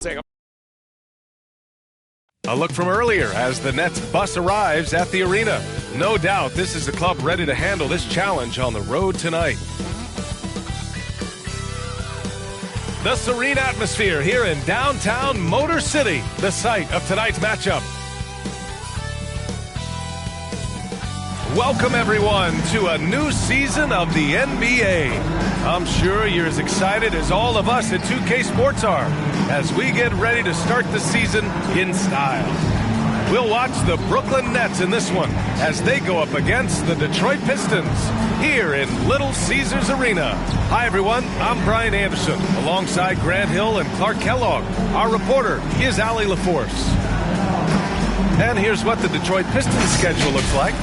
A look from earlier as the Nets bus arrives at the arena. No doubt this is a club ready to handle this challenge on the road tonight. The serene atmosphere here in downtown Motor City, the site of tonight's matchup. Welcome everyone to a new season of the NBA. I'm sure you're as excited as all of us at 2K Sports are as we get ready to start the season in style. We'll watch the Brooklyn Nets in this one as they go up against the Detroit Pistons here in Little Caesars Arena. Hi everyone, I'm Brian Anderson alongside Grant Hill and Clark Kellogg. Our reporter is Allie LaForce. And here's what the Detroit Pistons schedule looks like.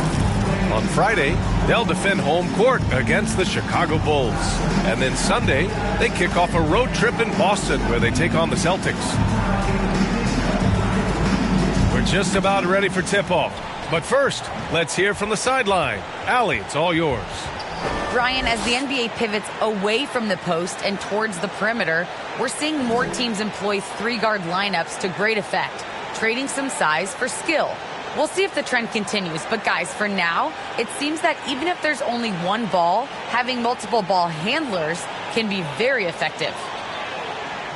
On Friday, they'll defend home court against the Chicago Bulls. And then Sunday, they kick off a road trip in Boston where they take on the Celtics. We're just about ready for tip-off. But first, let's hear from the sideline. Allie, it's all yours. Brian, as the NBA pivots away from the post and towards the perimeter, we're seeing more teams employ three-guard lineups to great effect, trading some size for skill. We'll see if the trend continues, but guys, for now, it seems that even if there's only one ball, having multiple ball handlers can be very effective.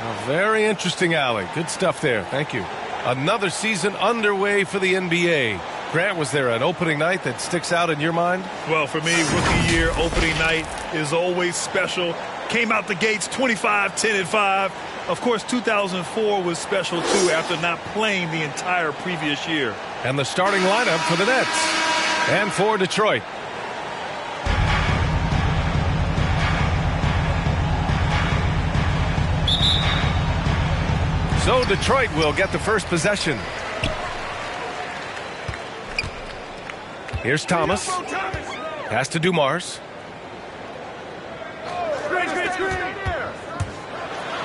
Well, very interesting, Allie. Good stuff there. Thank you. Another season underway for the NBA. Grant, was there an opening night that sticks out in your mind? Well, for me, rookie year opening night is always special. Came out the gates 25, 10, and 5. Of course, 2004 was special, too, after not playing the entire previous year. And the starting lineup for the Nets and for Detroit. So Detroit will get the first possession. Here's Thomas. Pass to Dumars.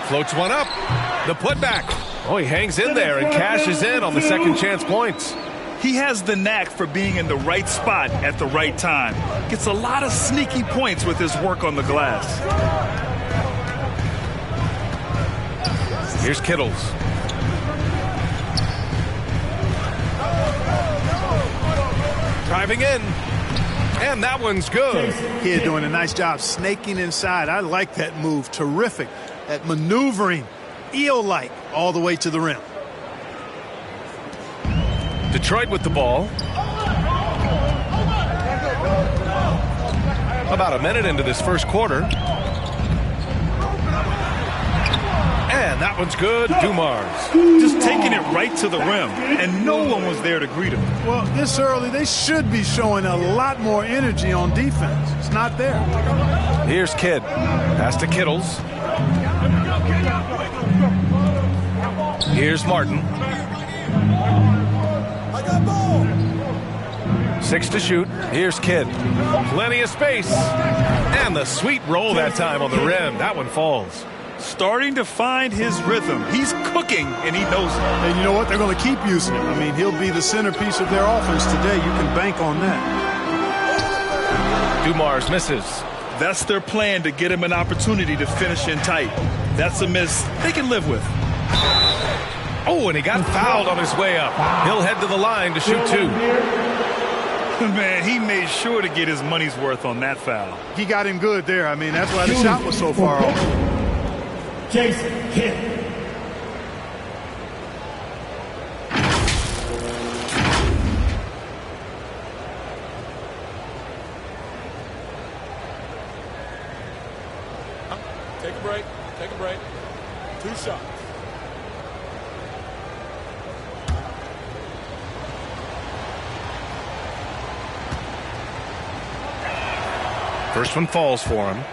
Floats one up. The putback. Oh, he hangs in there and cashes in on the second chance points. He has the knack for being in the right spot at the right time. Gets a lot of sneaky points with his work on the glass. Here's Kittles. Driving in. And that one's good. Kid doing a nice job snaking inside. I like that move. Terrific. That maneuvering, eel-like, all the way to the rim. Detroit with the ball. About a minute into this first quarter. And that one's good. Dumars. Just taking it right to the rim, and no one was there to greet him. Well, this early, they should be showing a lot more energy on defense. It's not there. Here's Kidd. Pass to Kittles. Here's Martin. 6 to shoot. Here's Kidd. Plenty of space. And the sweet roll that time on the rim. That one falls. Starting to find his rhythm. He's cooking, and he knows it. And you know what? They're going to keep using him. I mean, he'll be the centerpiece of their offense today. You can bank on that. Dumars misses. That's their plan, to get him an opportunity to finish in tight. That's a miss they can live with. Oh, and he got fouled on his way up. He'll head to the line to shoot 2. Man, he made sure to get his money's worth on that foul. He got him good there. I mean, that's why the shot was so far off. Jason Kidd. Take a break. Take a break. 2 shots. First one falls for him.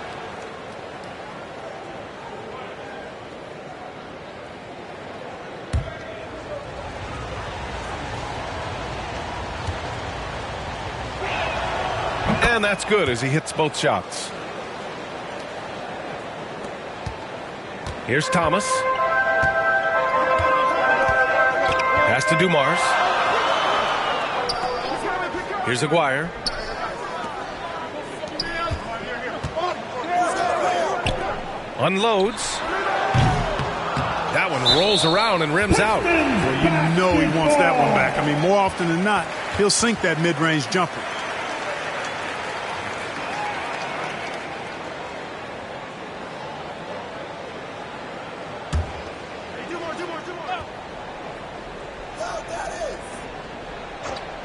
And that's good as he hits both shots. Here's Thomas. Pass to Dumars. Here's Aguirre. Unloads. That one rolls around and rims out. Well, you know he wants that one back. I mean, more often than not, he'll sink that mid-range jumper.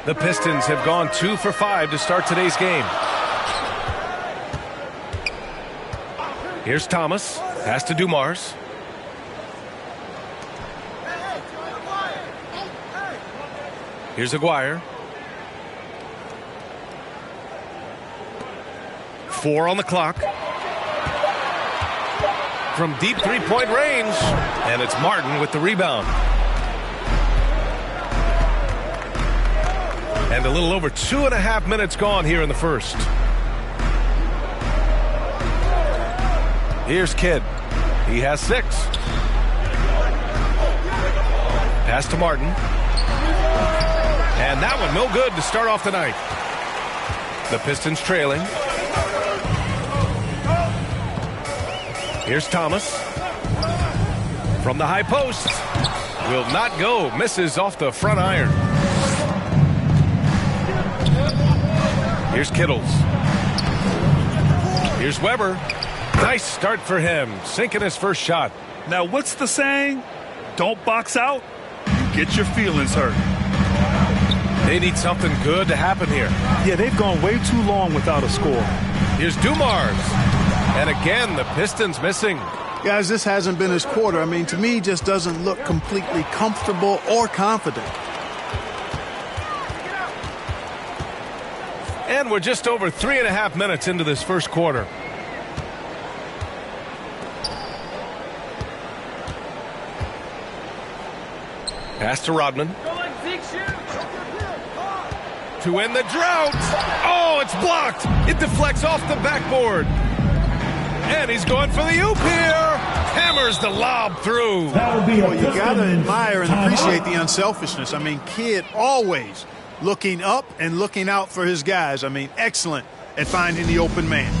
The Pistons have gone 2 for 5 to start today's game. Here's Thomas. Pass to Dumars. Here's Aguirre. 4 on the clock. From deep three-point range. And it's Martin with the rebound. And a little over 2.5 minutes gone here in the first. Here's Kidd. He has 6. Pass to Martin. And that one no good to start off the night. The Pistons trailing. Here's Thomas. From the high post. Will not go. Misses off the front iron. Here's Kittles. Here's Weber. Nice start for him. Sinking his first shot. Now, what's the saying? Don't box out. You get your feelings hurt. They need something good to happen here. Yeah, they've gone way too long without a score. Here's Dumars. And again, the Pistons missing. Guys, this hasn't been his quarter. I mean, to me, just doesn't look completely comfortable or confident. And we're just over 3.5 minutes into this first quarter. Pass to Rodman. To end the drought. Oh, it's blocked. It deflects off the backboard. And he's going for the oop here. Hammers the lob through. Well, you got to admire and appreciate the unselfishness. I mean, Kidd always looking up and looking out for his guys. I mean, excellent at finding the open man.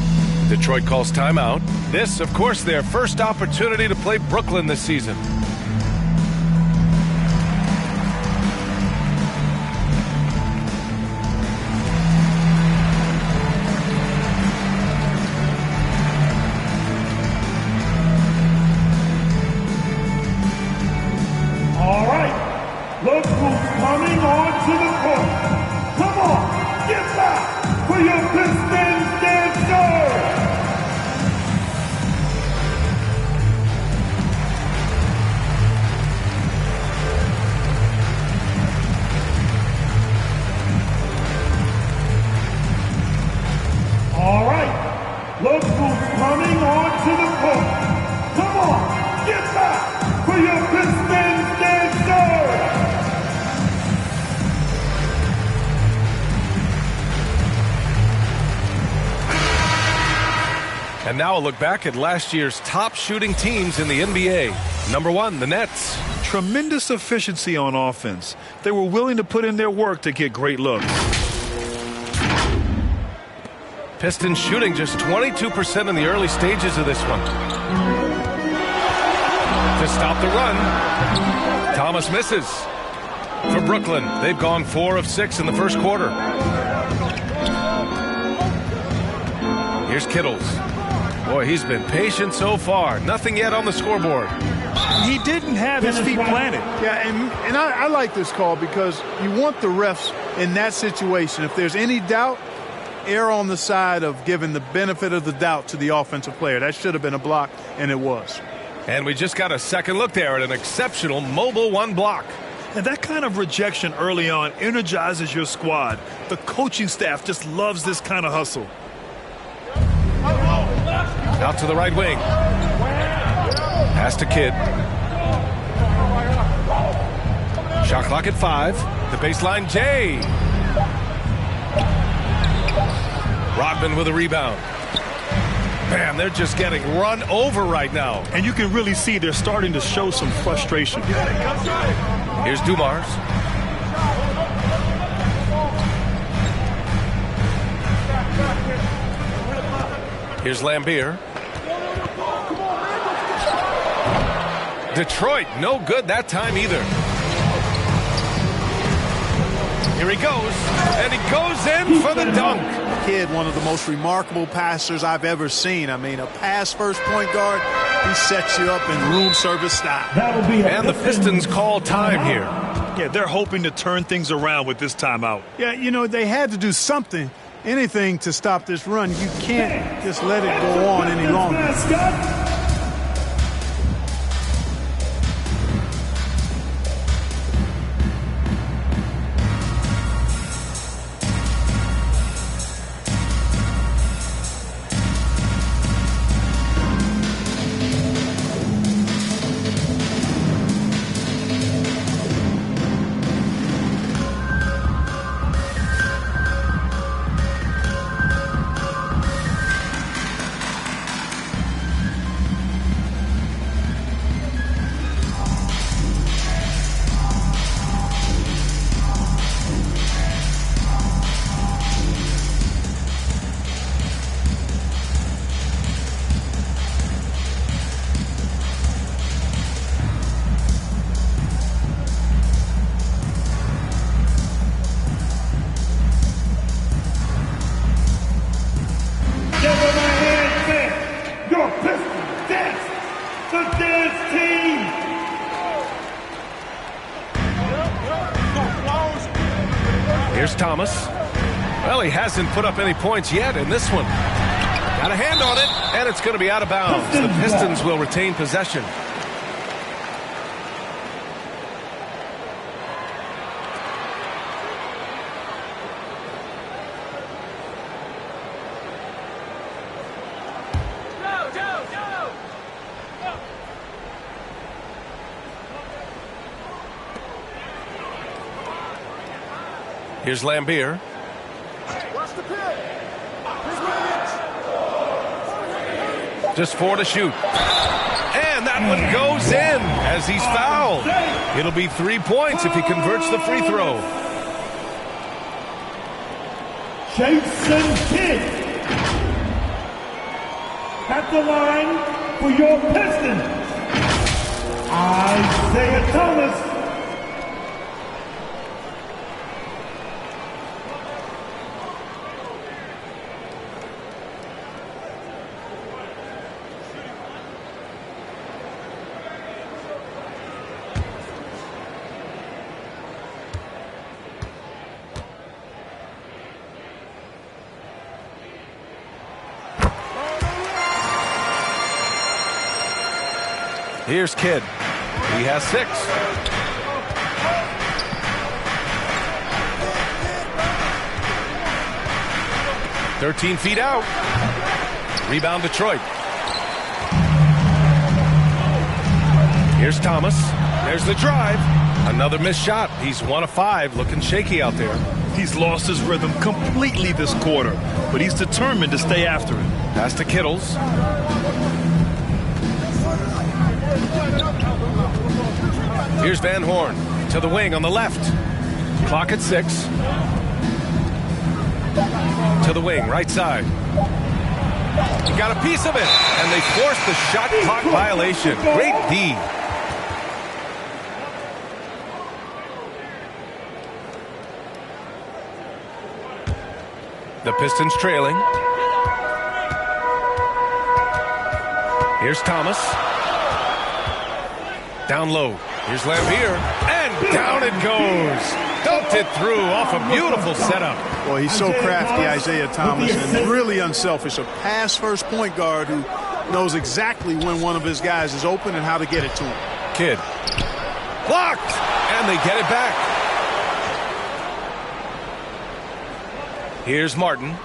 Detroit calls timeout. This, of course, their first opportunity to play Brooklyn this season. All right, look who's coming onto the court. Come on, get back for your Pistons dancer. All right, look who's coming onto the court. Come on, get back for your Pistons dancer. And now a look back at last year's top shooting teams in the NBA. Number 1, the Nets. Tremendous efficiency on offense. They were willing to put in their work to get great looks. Pistons shooting just 22% in the early stages of this one. To stop the run, Thomas misses. For Brooklyn, they've gone 4 of 6 in the first quarter. Here's Kittles. Boy, he's been patient so far. Nothing yet on the scoreboard. He didn't have his feet planted. Yeah, and I like this call because you want the refs in that situation. If there's any doubt, err on the side of giving the benefit of the doubt to the offensive player. That should have been a block, and it was. And we just got a second look there at an exceptional mobile 1 block. And that kind of rejection early on energizes your squad. The coaching staff just loves this kind of hustle. Out to the right wing. Pass to Kidd. Shot clock at 5. The baseline, Jay. Rodman with a rebound. Man, they're just getting run over right now. And you can really see they're starting to show some frustration. Here's Dumars. Here's Lambier. Detroit, no good that time either. Here he goes, and he goes in for the dunk. Kid, one of the most remarkable passers I've ever seen. I mean, a pass first point guard, he sets you up in room service style. And the Pistons call time here. Yeah, they're hoping to turn things around with this timeout. Yeah, you know, they had to do something, anything to stop this run. You can't just let it go on any longer. Here's Thomas. Well, he hasn't put up any points yet in this one. Got a hand on it, and it's going to be out of bounds. The Pistons will retain possession. Here's Lambier. Just 4 to shoot. And that one goes in as he's fouled. It'll be 3 points if he converts the free throw. Jason Kidd at the line for your Pistons, Isaiah Thomas. Here's Kidd. He has 6. "13 feet out. Rebound Detroit. Here's Thomas. There's the drive. Another missed shot. He's 1 of 5. Looking shaky out there. He's lost his rhythm completely this quarter, but he's determined to stay after it. Pass to Kittles. Here's Van Horn to the wing on the left. Clock at 6. To the wing, right side. He got a piece of it, and they forced the shot clock violation. Great D. The Pistons trailing. Here's Thomas. Down low. Here's Lambier. And down it goes. Dumped it through off a beautiful setup. Boy, he's so crafty, Isaiah Thomas, and really unselfish. A pass-first point guard who knows exactly when one of his guys is open and how to get it to him. Kidd. Blocked. And they get it back. Here's Martin.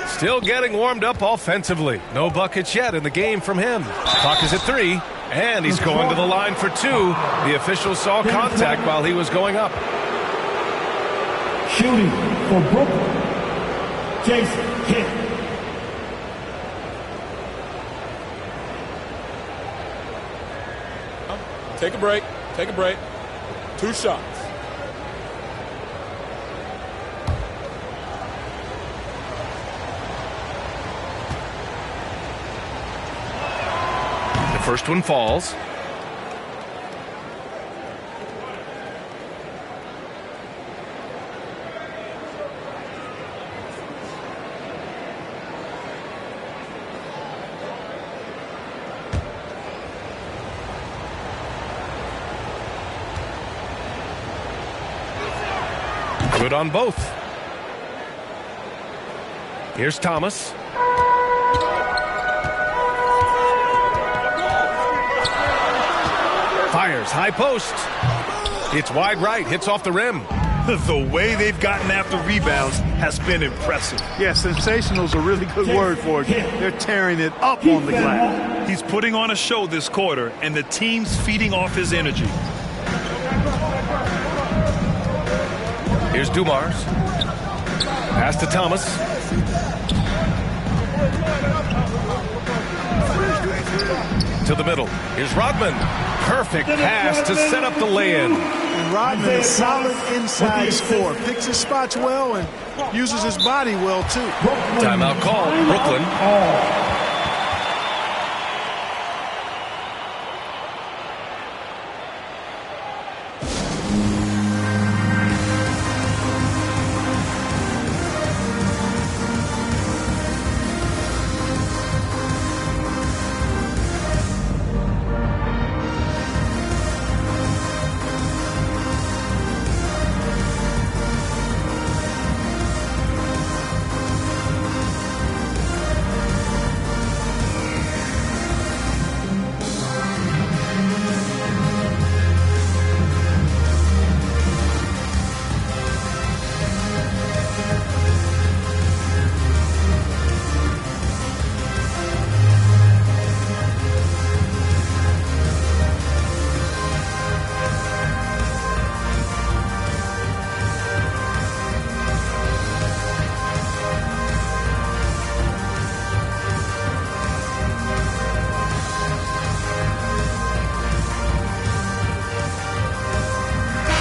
Still getting warmed up offensively. No buckets yet in the game from him. Clock is at 3. And he's going to the line for 2. The official saw contact while he was going up. Shooting for Brooklyn, Jason Kidd. Take a break. Take a break. 2 shots. The first one falls. Good on both. Here's Thomas. Fires high post. It's wide right. Hits off the rim. The way they've gotten after rebounds has been impressive. Yeah, sensational is a really good word for it. They're tearing it up on the glass. He's putting on a show this quarter, and the team's feeding off his energy. Here's Dumars. Pass to Thomas. To the middle. Here's Rodman. Perfect pass to set up the lay-in. And Rodman is solid inside scorer. Picks his spots well and uses his body well, too. Timeout called. Brooklyn.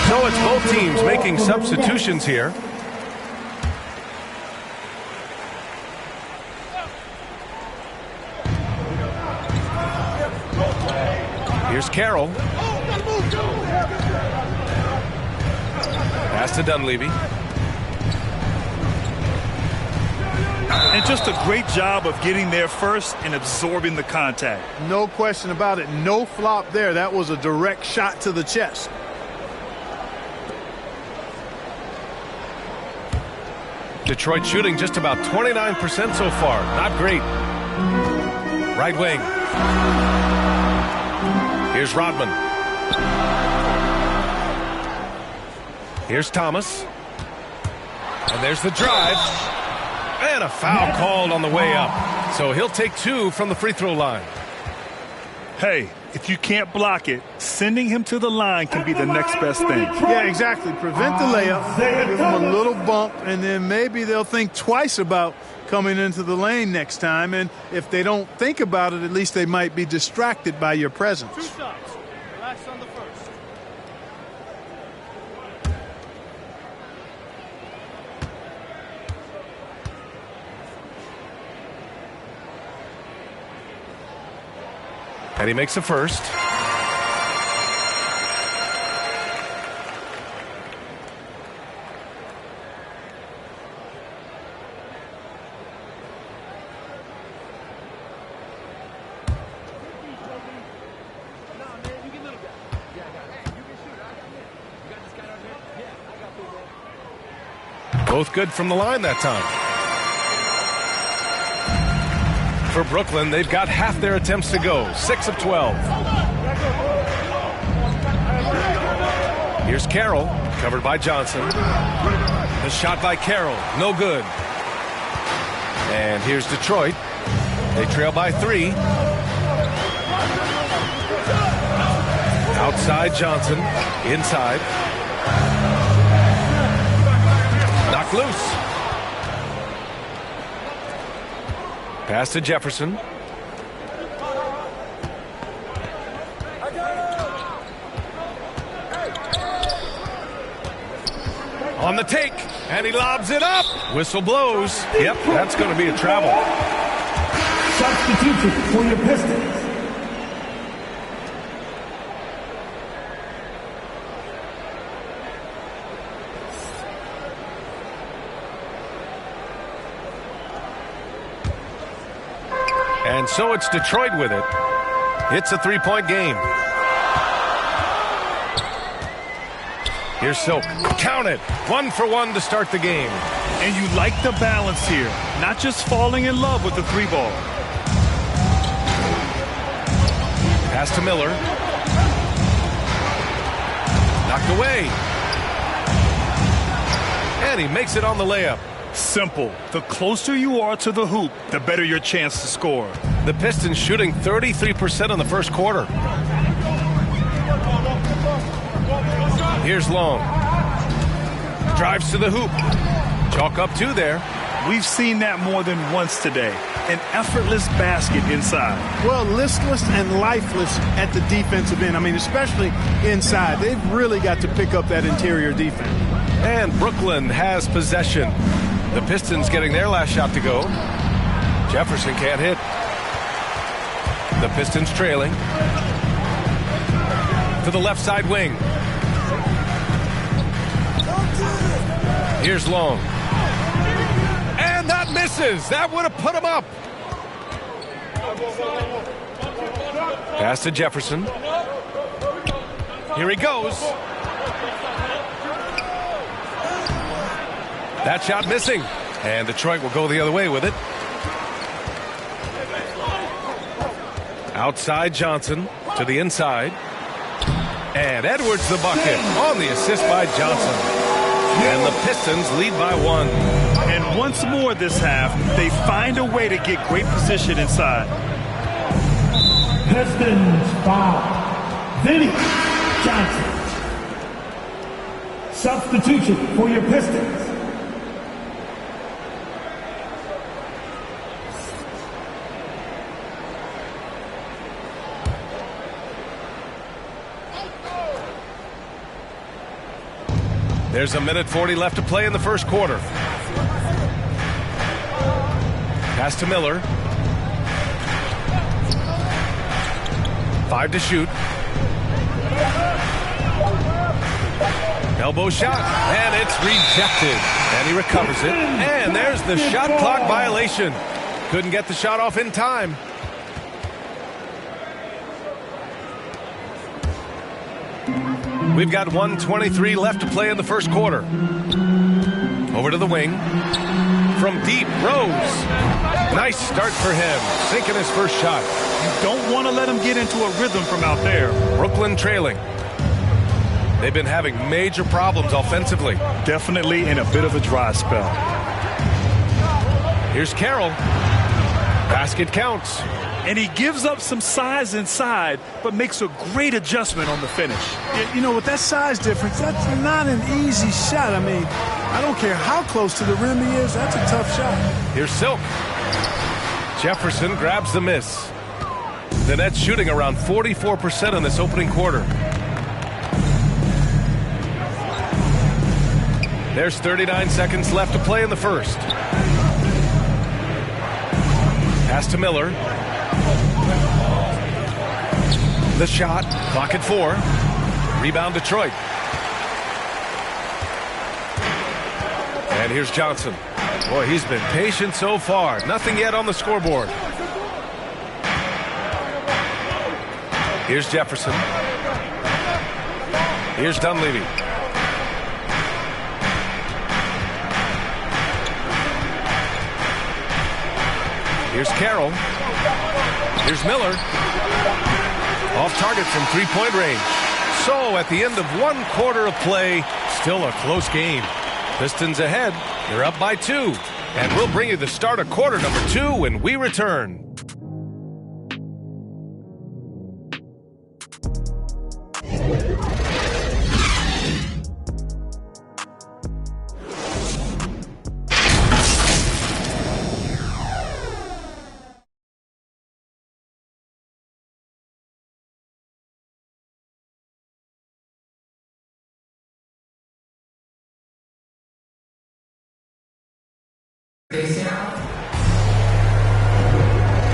So it's both teams making substitutions here. Here's Carroll. Pass to Dunleavy. And just a great job of getting there first and absorbing the contact. No question about it. No flop there. That was a direct shot to the chest. Detroit shooting just about 29% so far. Not great. Right wing. Here's Rodman. Here's Thomas. And there's the drive. And a foul called on the way up. So he'll take 2 from the free throw line. Hey, if you can't block it, sending him to the line can be the next best thing. Yeah, exactly. Prevent the layup, give them a little bump, and then maybe they'll think twice about coming into the lane next time. And if they don't think about it, at least they might be distracted by your presence. 2 shots. Relax on the first. And he makes a first. Both good from the line that time. For Brooklyn, they've got half their attempts to go. 6 of 12. Here's Carroll, covered by Johnson. The shot by Carroll, no good. And here's Detroit. They trail by 3. Outside Johnson, inside. Knocked loose. Pass to Jefferson. On the take, and he lobs it up. Whistle blows. Yep, that's going to be a travel. Substitution for your Pistons. And so it's Detroit with it. It's a 3-point game. Here's Silk. Count it. 1 for 1 to start the game. And you like the balance here. Not just falling in love with the 3-ball. Pass to Miller. Knocked away. And he makes it on the layup. Simple. The closer you are to the hoop, the better your chance to score. The Pistons shooting 33% in the first quarter. Here's Long. Drives to the hoop. Chalk up 2 there. We've seen that more than once today. An effortless basket inside. Well, listless and lifeless at the defensive end. I mean, especially inside. They've really got to pick up that interior defense. And Brooklyn has possession. The Pistons getting their last shot to go. Jefferson can't hit. The Pistons trailing. To the left side wing. Here's Long. And that misses. That would have put him up. Pass to Jefferson. Here he goes. That shot missing. And Detroit will go the other way with it. Outside Johnson to the inside. And Edwards the bucket on the assist by Johnson. And the Pistons lead by 1. And once more this half, they find a way to get great position inside. Pistons foul. Vinny Johnson. Substitution for your Pistons. There's a minute 40 left to play in the first quarter. Pass to Miller. 5 to shoot. Elbow shot, and it's rejected. And he recovers it. And there's the shot clock violation. Couldn't get the shot off in time. We've got 1:23 left to play in the first quarter. Over to the wing. From deep, Rose. Nice start for him. Sinking his first shot. You don't want to let him get into a rhythm from out there. Brooklyn trailing. They've been having major problems offensively. Definitely in a bit of a dry spell. Here's Carroll. Basket counts. And he gives up some size inside, but makes a great adjustment on the finish. You know, with that size difference, that's not an easy shot. I mean, I don't care how close to the rim he is. That's a tough shot. Here's Silk. Jefferson grabs the miss. The Nets shooting around 44% in this opening quarter. There's 39 seconds left to play in the first. Pass to Miller. The shot, clock at 4. Rebound Detroit. And here's Johnson. Boy, he's been patient so far. Nothing yet on the scoreboard. Here's Jefferson. Here's Dunleavy. Here's Carroll. Here's Miller. Off target from three-point range. So at the end of one quarter of play, still a close game. Pistons ahead. They're up by 2. And we'll bring you the start of quarter number 2 when we return.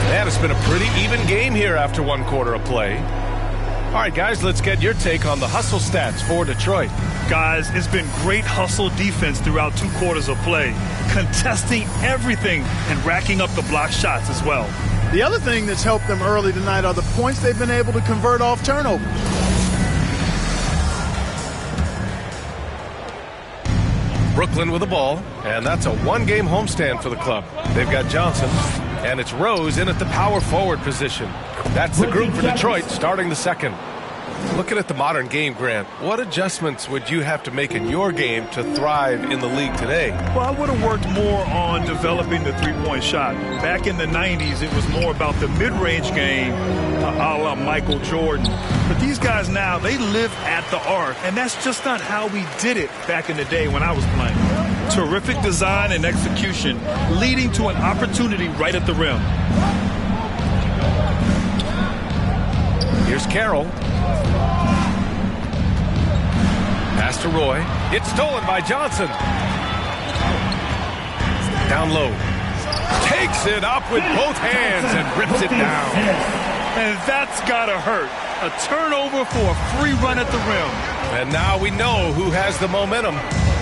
Man, it's been a pretty even game here after one quarter of play. All right, guys, let's get your take on the hustle stats for Detroit. Guys, it's been great hustle defense throughout 2 quarters of play, contesting everything and racking up the block shots as well. The other thing that's helped them early tonight are the points they've been able to convert off turnovers. Brooklyn with the ball, and that's a one-game homestand for the club. They've got Johnson, and it's Rose in at the power forward position. That's the group for Detroit starting the second. Looking at the modern game, Grant, what adjustments would you have to make in your game to thrive in the league today? Well, I would have worked more on developing the three-point shot. Back in the 90s, it was more about the mid-range game, a la Michael Jordan. But these guys now, they live at the arc, and that's just not how we did it back in the day when I was playing. Terrific design and execution, leading to an opportunity right at the rim. Here's Carroll. Pass to Roy. It's stolen by Johnson. Down low. Takes it up with both hands and rips it down. And that's gotta hurt. A turnover for a free run at the rim. And now we know who has the momentum.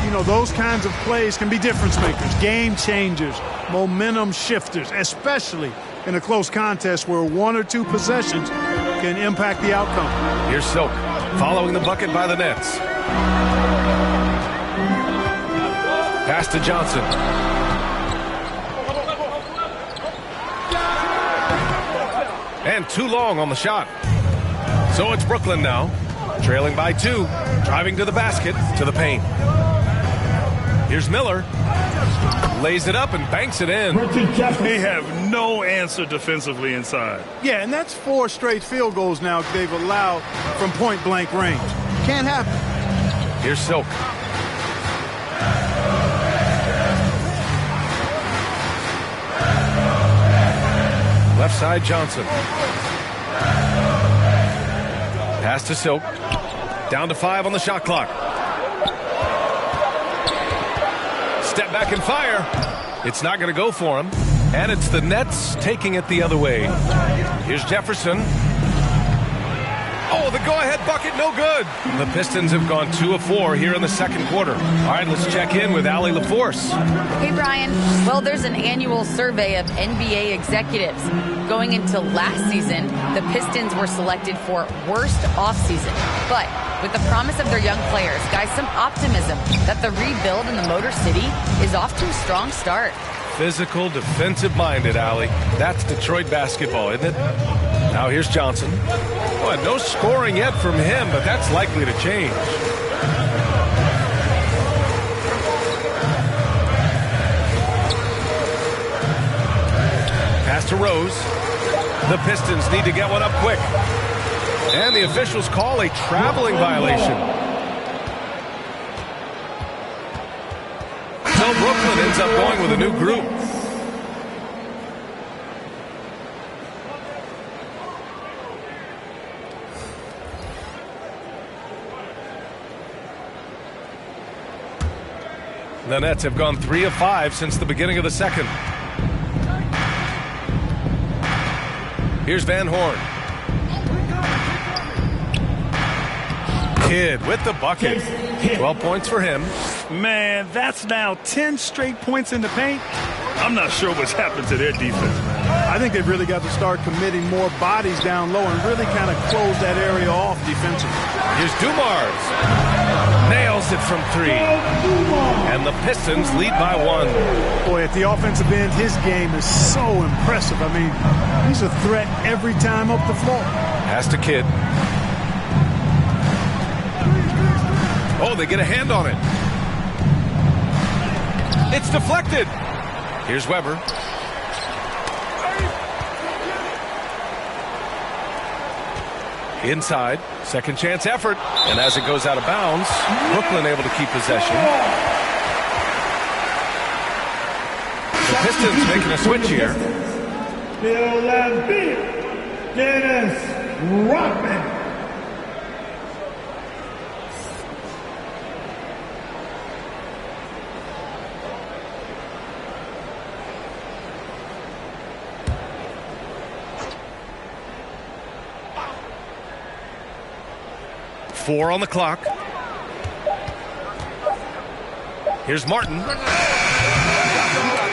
You know, those kinds of plays can be difference makers, game changers, momentum shifters, especially in a close contest where one or two possessions can impact the outcome. Here's Silk, following the bucket by the Nets. Pass to Johnson. And too long on the shot. So it's Brooklyn now, trailing by 2, driving to the basket, to the paint. Here's Miller. Lays it up and banks it in. They have no answer defensively inside. Yeah, and that's 4 straight field goals now they've allowed from point-blank range. Can't happen. Here's Silk. Left side, Johnson. Pass to Silk. Down to 5 on the shot clock. Step back and fire. It's not going to go for him. And it's the Nets taking it the other way. Here's Jefferson. Oh, the go-ahead bucket, no good. The Pistons have gone 2 of 4 here in the second quarter. All right, let's check in with Allie LaForce. Hey, Brian. Well, there's an annual survey of NBA executives. Going into last season, the Pistons were selected for worst offseason. But with the promise of their young players, guys, some optimism that the rebuild in the Motor City is off to a strong start. Physical, defensive-minded, Allie. That's Detroit basketball, isn't it? Now here's Johnson. Oh, and no scoring yet from him, but that's likely to change. Pass to Rose. The Pistons need to get one up quick. And the officials call a traveling violation. So Brooklyn ends up going with a new group. The Nets have gone 3 of 5 since the beginning of the second. Here's Van Horn. Kidd with the bucket. 12 points for him. Man, that's now 10 straight points in the paint. I'm not sure what's happened to their defense, man. I think they've really got to start committing more bodies down low and really kind of close that area off defensively. Here's Dumars. Nails it from 3. And the Pistons lead by 1. Boy, at the offensive end, his game is so impressive. I mean, he's a threat every time up the floor. Pass to Kidd. Oh, they get a hand on it. It's deflected. Here's Weber. Inside, second chance effort, and as it goes out of bounds, Brooklyn able to keep possession. The Pistons making a switch here. Dennis Rodman. Four on the clock. Here's Martin.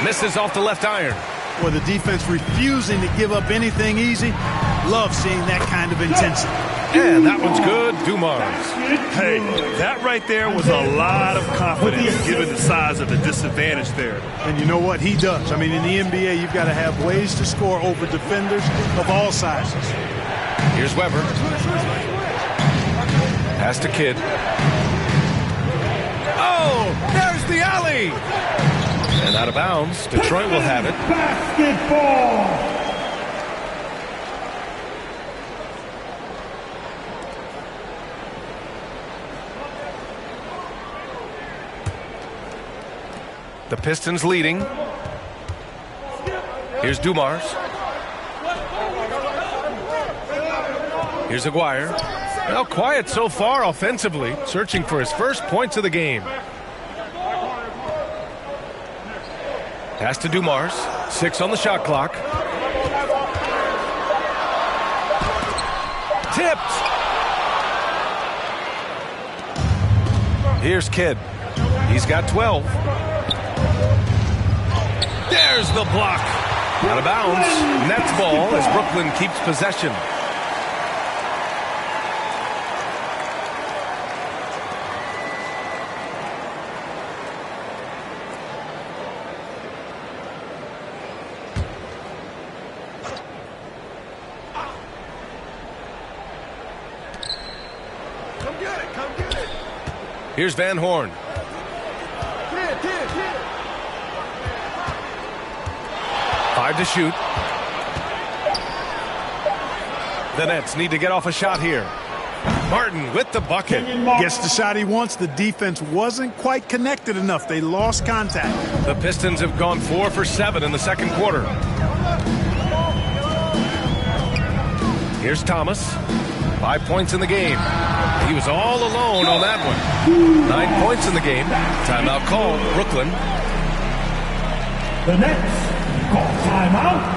Misses off the left iron. Well, the defense refusing to give up anything easy. Love seeing that kind of intensity. And that one's good. Dumars. Hey, that right there was a lot of confidence given the size of the disadvantage there. And you know what? He does. I mean, in the NBA, you've got to have ways to score over defenders of all sizes. Here's Weber. Pass to Kidd. Oh, there's the alley. And out of bounds. Detroit will have it. Basketball. The Pistons leading. Here's Dumars. Here's Aguirre. Well, quiet so far offensively, searching for his first points of the game. Pass to Dumars. 6 on the shot clock. Tipped. Here's Kidd. He's got 12. There's the block. Out of bounds. Nets ball as Brooklyn keeps possession. Here's Van Horn. Five to shoot. The Nets need to get off a shot here. Martin with the bucket. Gets the shot he wants. The defense wasn't quite connected enough. They lost contact. The Pistons have gone 4 for 7 in the second quarter. Here's Thomas. 5 points in the game. He was all alone on that one. 9 points in the game. Timeout called. Brooklyn. The Nets call timeout.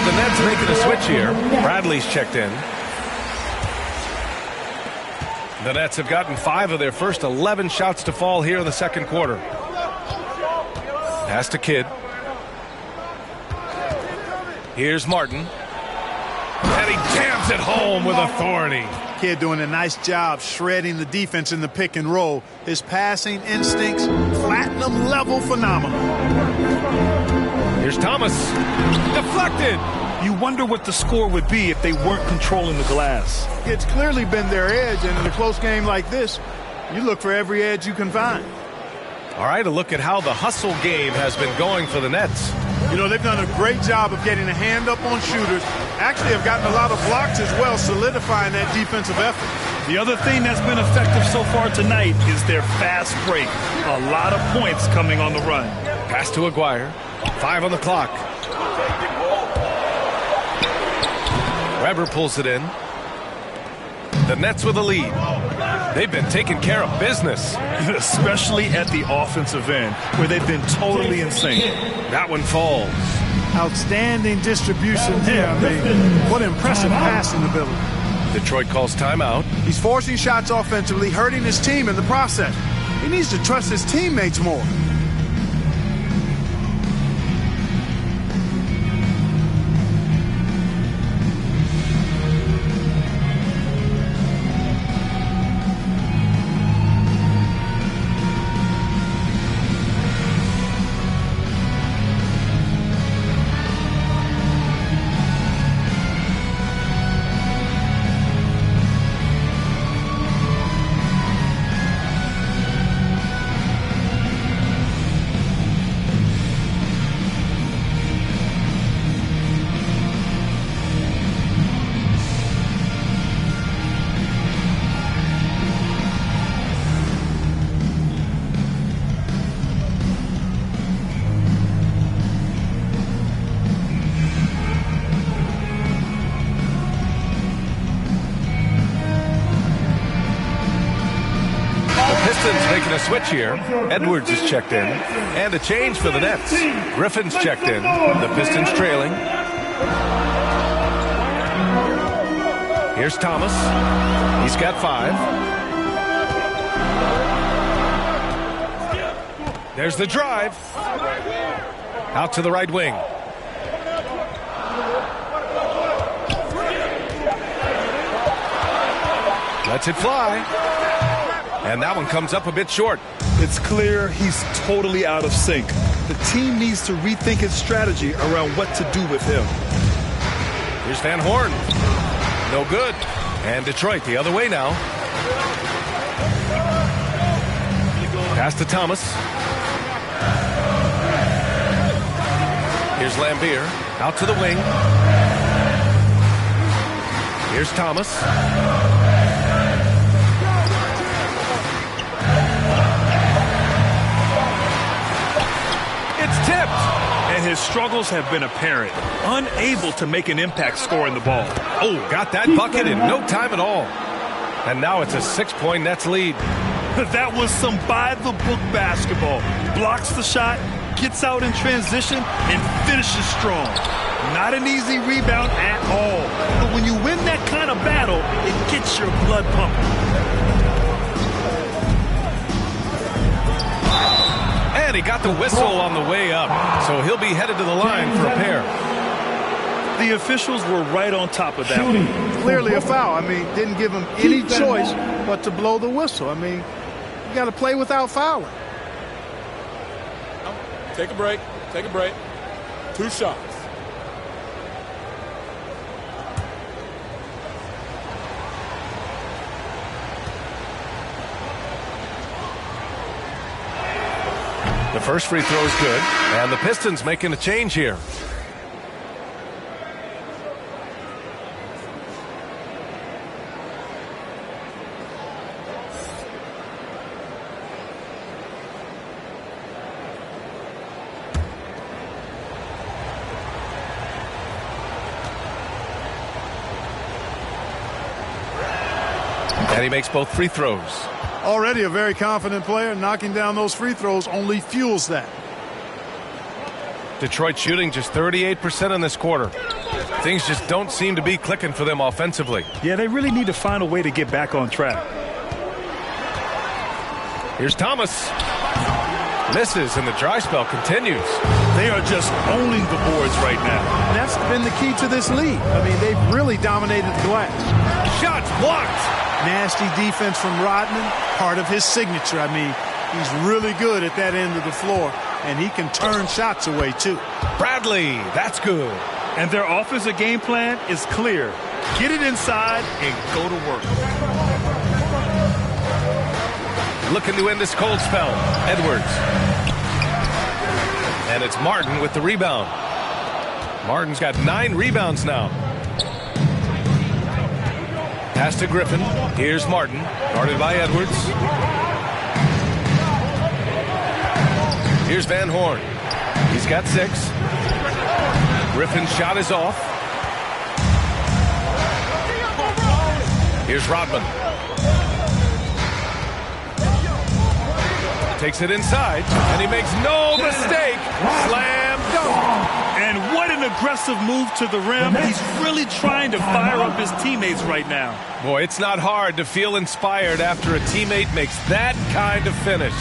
The Nets making a switch here. Bradley's checked in. The Nets have gotten 5 of their first 11 shots to fall here in the second quarter. Pass to Kidd. Here's Martin. And he jams it home with authority. Kidd doing a nice job shredding the defense in the pick and roll. His passing instincts, platinum level phenomenal. Here's Thomas. Deflected. You wonder what the score would be if they weren't controlling the glass. It's clearly been their edge, and in a close game like this, you look for every edge you can find. All right, a look at how the hustle game has been going for the Nets. You know, they've done a great job of getting a hand up on shooters. Actually have gotten a lot of blocks as well, solidifying that defensive effort. The other thing that's been effective so far tonight is their fast break. A lot of points coming on the run. Pass to Aguirre. 5 on the clock. Weber pulls it in. The Nets with a lead. They've been taking care of business. Especially at the offensive end, where they've been totally insane. That one falls. Outstanding distribution there. I mean, what impressive passing ability. Detroit calls timeout. He's forcing shots offensively, hurting his team in the process. He needs to trust his teammates more. Pistons making a switch here. Edwards is checked in. And a change for the Nets. Griffin's checked in. The Pistons trailing. Here's Thomas. He's got 5. There's the drive. Out to the right wing. Lets it fly. And that one comes up a bit short. It's clear he's totally out of sync. The team needs to rethink its strategy around what to do with him. Here's Van Horn. No good. And Detroit the other way now. Pass to Thomas. Here's Lambier. Out to the wing. Here's Thomas. It's tipped. And his struggles have been apparent. Unable to make an impact scoring the ball. Oh, got that bucket in no time at all. And now it's a 6-point Nets lead. That was some by-the-book basketball. Blocks the shot, gets out in transition, and finishes strong. Not an easy rebound at all. But when you win that kind of battle, it gets your blood pumping. And he got the whistle on the way up. So he'll be headed to the line for a pair. The officials were right on top of that one. Clearly a foul. I mean, didn't give him any choice but to blow the whistle. I mean, you got to play without fouling. Take a break. Take a break. 2 shots. The first free throw is good. And the Pistons making a change here. And he makes both free throws. Already a very confident player. Knocking down those free throws only fuels that. Detroit shooting just 38% in this quarter. Things just don't seem to be clicking for them offensively. Yeah, they really need to find a way to get back on track. Here's Thomas. Misses, and the dry spell continues. They are just owning the boards right now. That's been the key to this lead. I mean, they've really dominated the glass. Shots blocked. Nasty defense from Rodman, part of his signature. I mean, he's really good at that end of the floor, and he can turn shots away, too. Bradley, that's good. And their offensive game plan is clear. Get it inside and go to work. Looking to end this cold spell. Edwards. And it's Martin with the rebound. Martin's got 9 rebounds now. Pass to Griffin. Here's Martin, guarded by Edwards. Here's Van Horn. He's got 6. Griffin's shot is off. Here's Rodman. Takes it inside, and he makes no mistake. Slam dunk. And what an aggressive move to the rim. He's really trying to fire up his teammates right now. Boy, it's not hard to feel inspired after a teammate makes that kind of finish.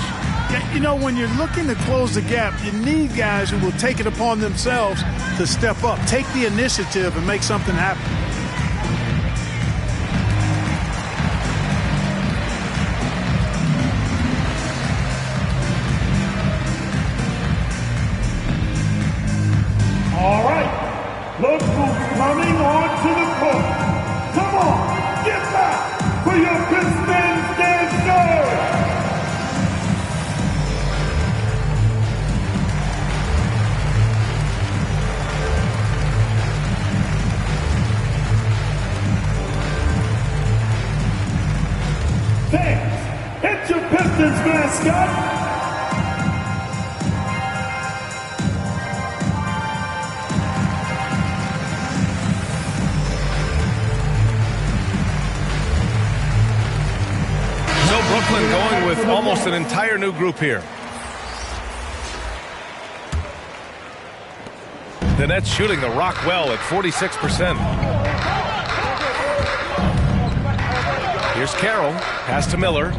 You know, when you're looking to close the gap, you need guys who will take it upon themselves to step up, take the initiative, and make something happen. All right, look who's coming onto the court. Come on, get back for your Pistons dancer. Thanks. It's your Pistons mascot. Brooklyn going with almost an entire new group here. The Nets shooting the rock well at 46%. Here's Carroll. Pass to Miller.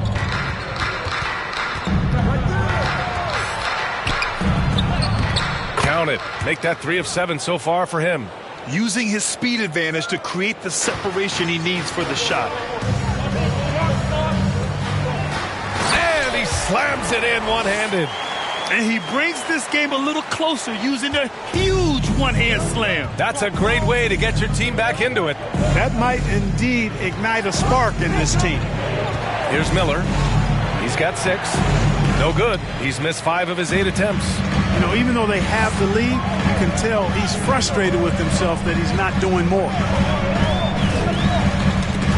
Count it. Make that 3 of 7 so far for him. Using his speed advantage to create the separation he needs for the shot. And he slams it in one-handed. And he brings this game a little closer using a huge one-hand slam. That's a great way to get your team back into it. That might indeed ignite a spark in this team. Here's Miller. He's got 6. No good. He's missed 5 of his 8 attempts. You know, even though they have the lead, you can tell he's frustrated with himself that he's not doing more.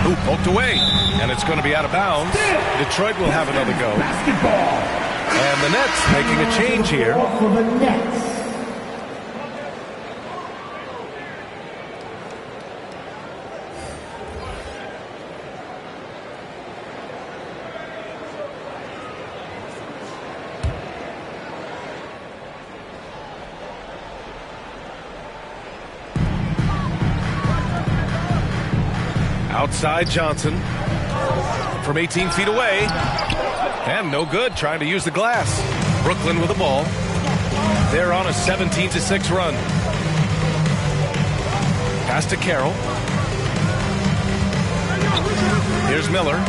Ooh, poked away. And it's going to be out of bounds. Detroit will have another go. Basketball. And the Nets making a change here. For the Nets. Outside Johnson from 18 feet away. And no good, trying to use the glass. Brooklyn with the ball. They're on a 17-6 run. Pass to Carroll. Here's Miller.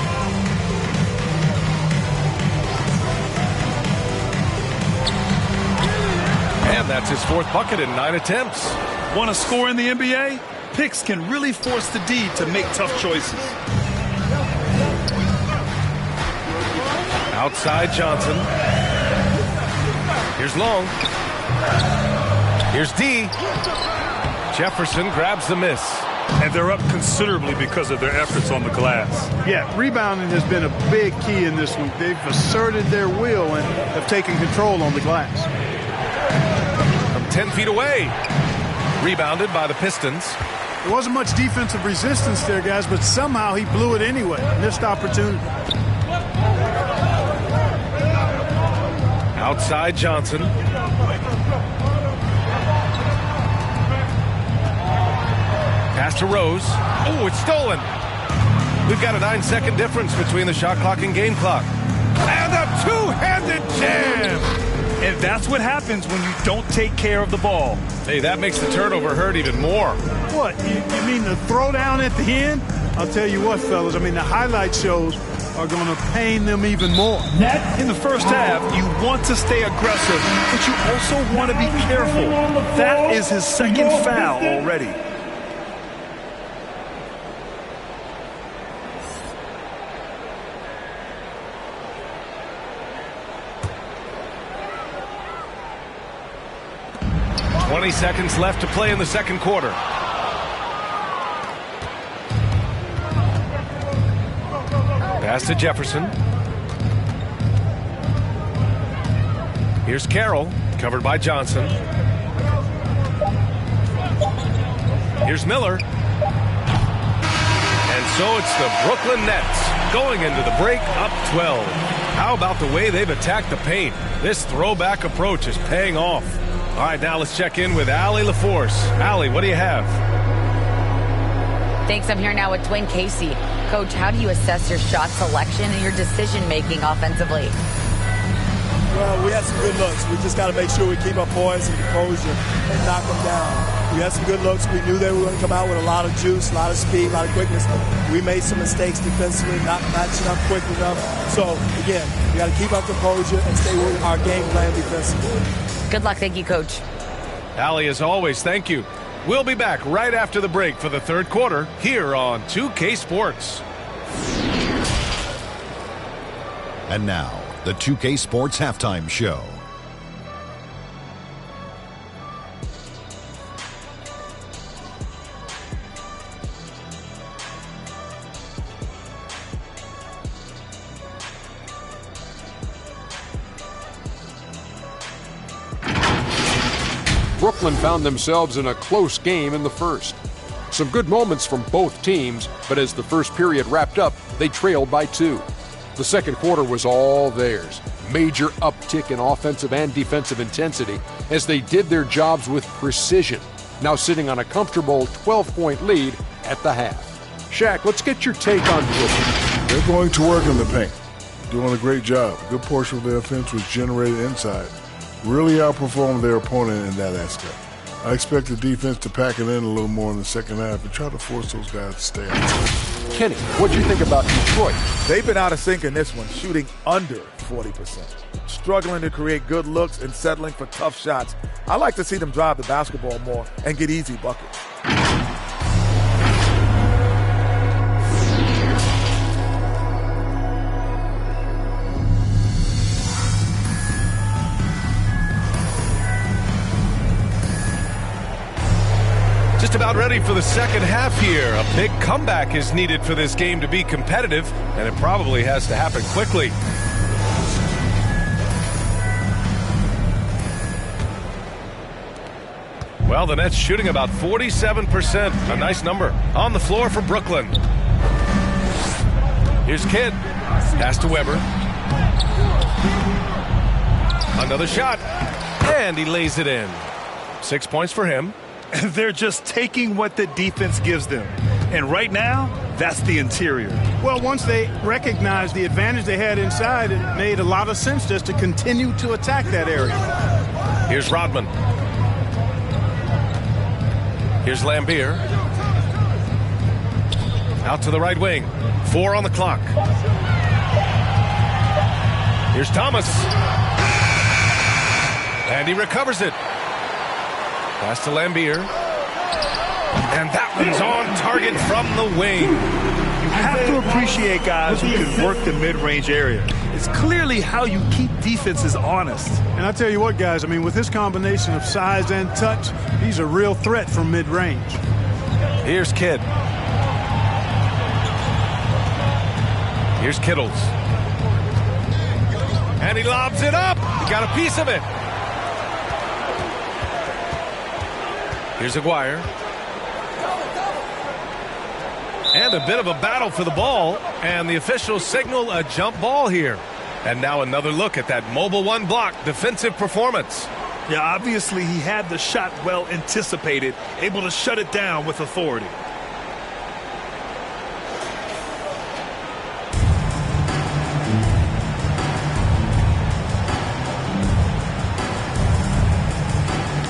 And that's his 4th bucket in 9 attempts. Want to score in the NBA? Picks can really force the D to make tough choices. Outside Johnson. Here's Long. Here's D. Jefferson grabs the miss. And they're up considerably because of their efforts on the glass. Yeah, rebounding has been a big key in this week. They've asserted their will and have taken control on the glass. From 10 feet away. Rebounded by the Pistons. There wasn't much defensive resistance there, guys, but somehow he blew it anyway. Missed opportunity. Outside Johnson. Pass to Rose. Oh, it's stolen. We've got a 9-second difference between the shot clock and game clock. And a two-handed jam. And that's what happens when you don't take care of the ball. Hey, that makes the turnover hurt even more. What, you mean the throwdown at the end? I'll tell you what, fellas, I mean, the highlight shows are going to pain them even more. In the first half, you want to stay aggressive, but you also want to be careful. That is his 2nd foul already. "20 seconds left to play in the 2nd quarter. Pass to Jefferson. Here's Carroll, covered by Johnson. Here's Miller. And so it's the Brooklyn Nets going into the break up 12. How about the way they've attacked the paint? This throwback approach is paying off. All right, now let's check in with Allie LaForce. Allie, what do you have? Thanks. I'm here now with Dwayne Casey. Coach, how do you assess your shot selection and your decision-making offensively? Well, we had some good looks. We just got to make sure we keep our poise and composure and knock them down. We had some good looks. We knew they were going to come out with a lot of juice, a lot of speed, a lot of quickness. We made some mistakes defensively, not matching up quick enough. So, again, we got to keep our composure and stay with our game plan defensively. Good luck. Thank you, Coach. Allie, as always, thank you. We'll be back right after the break for the 3rd quarter here on 2K Sports. And now, the 2K Sports Halftime Show. Brooklyn found themselves in a close game in the first. Some good moments from both teams, but as the first period wrapped up, they trailed by 2. The second quarter was all theirs. Major uptick in offensive and defensive intensity as they did their jobs with precision, now sitting on a comfortable 12-point lead at the half. Shaq, let's get your take on Brooklyn. They're going to work in the paint, doing a great job. A good portion of their offense was generated inside. Really outperformed their opponent in that aspect. I expect the defense to pack it in a little more in the second half and try to force those guys to stay out. Kenny, what'd you think about Detroit? They've been out of sync in this one, shooting under 40%. Struggling to create good looks and settling for tough shots. I like to see them drive the basketball more and get easy buckets. Just about ready for the second half here. A big comeback is needed for this game to be competitive, and it probably has to happen quickly. Well, the Nets shooting about 47%. A nice number. On the floor for Brooklyn. Here's Kidd. Pass to Weber. Another shot. And he lays it in. 6 points for him. They're just taking what the defense gives them. And right now, that's the interior. Well, once they recognized the advantage they had inside, it made a lot of sense just to continue to attack that area. Here's Rodman. Here's Lambeer. Out to the right wing. 4 on the clock. Here's Thomas. And he recovers it. Pass to Lambeer. And that one's on target from the wing. You have to appreciate guys who can work the mid-range area. It's clearly how you keep defenses honest. And I tell you what, guys, I mean, with this combination of size and touch, he's a real threat from mid-range. Here's Kidd. Here's Kittles. And he lobs it up. He got a piece of it. Here's Aguirre. And a bit of a battle for the ball. And the officials signal a jump ball here. And now another look at that mobile one block defensive performance. Yeah, obviously he had the shot well anticipated, able to shut it down with authority.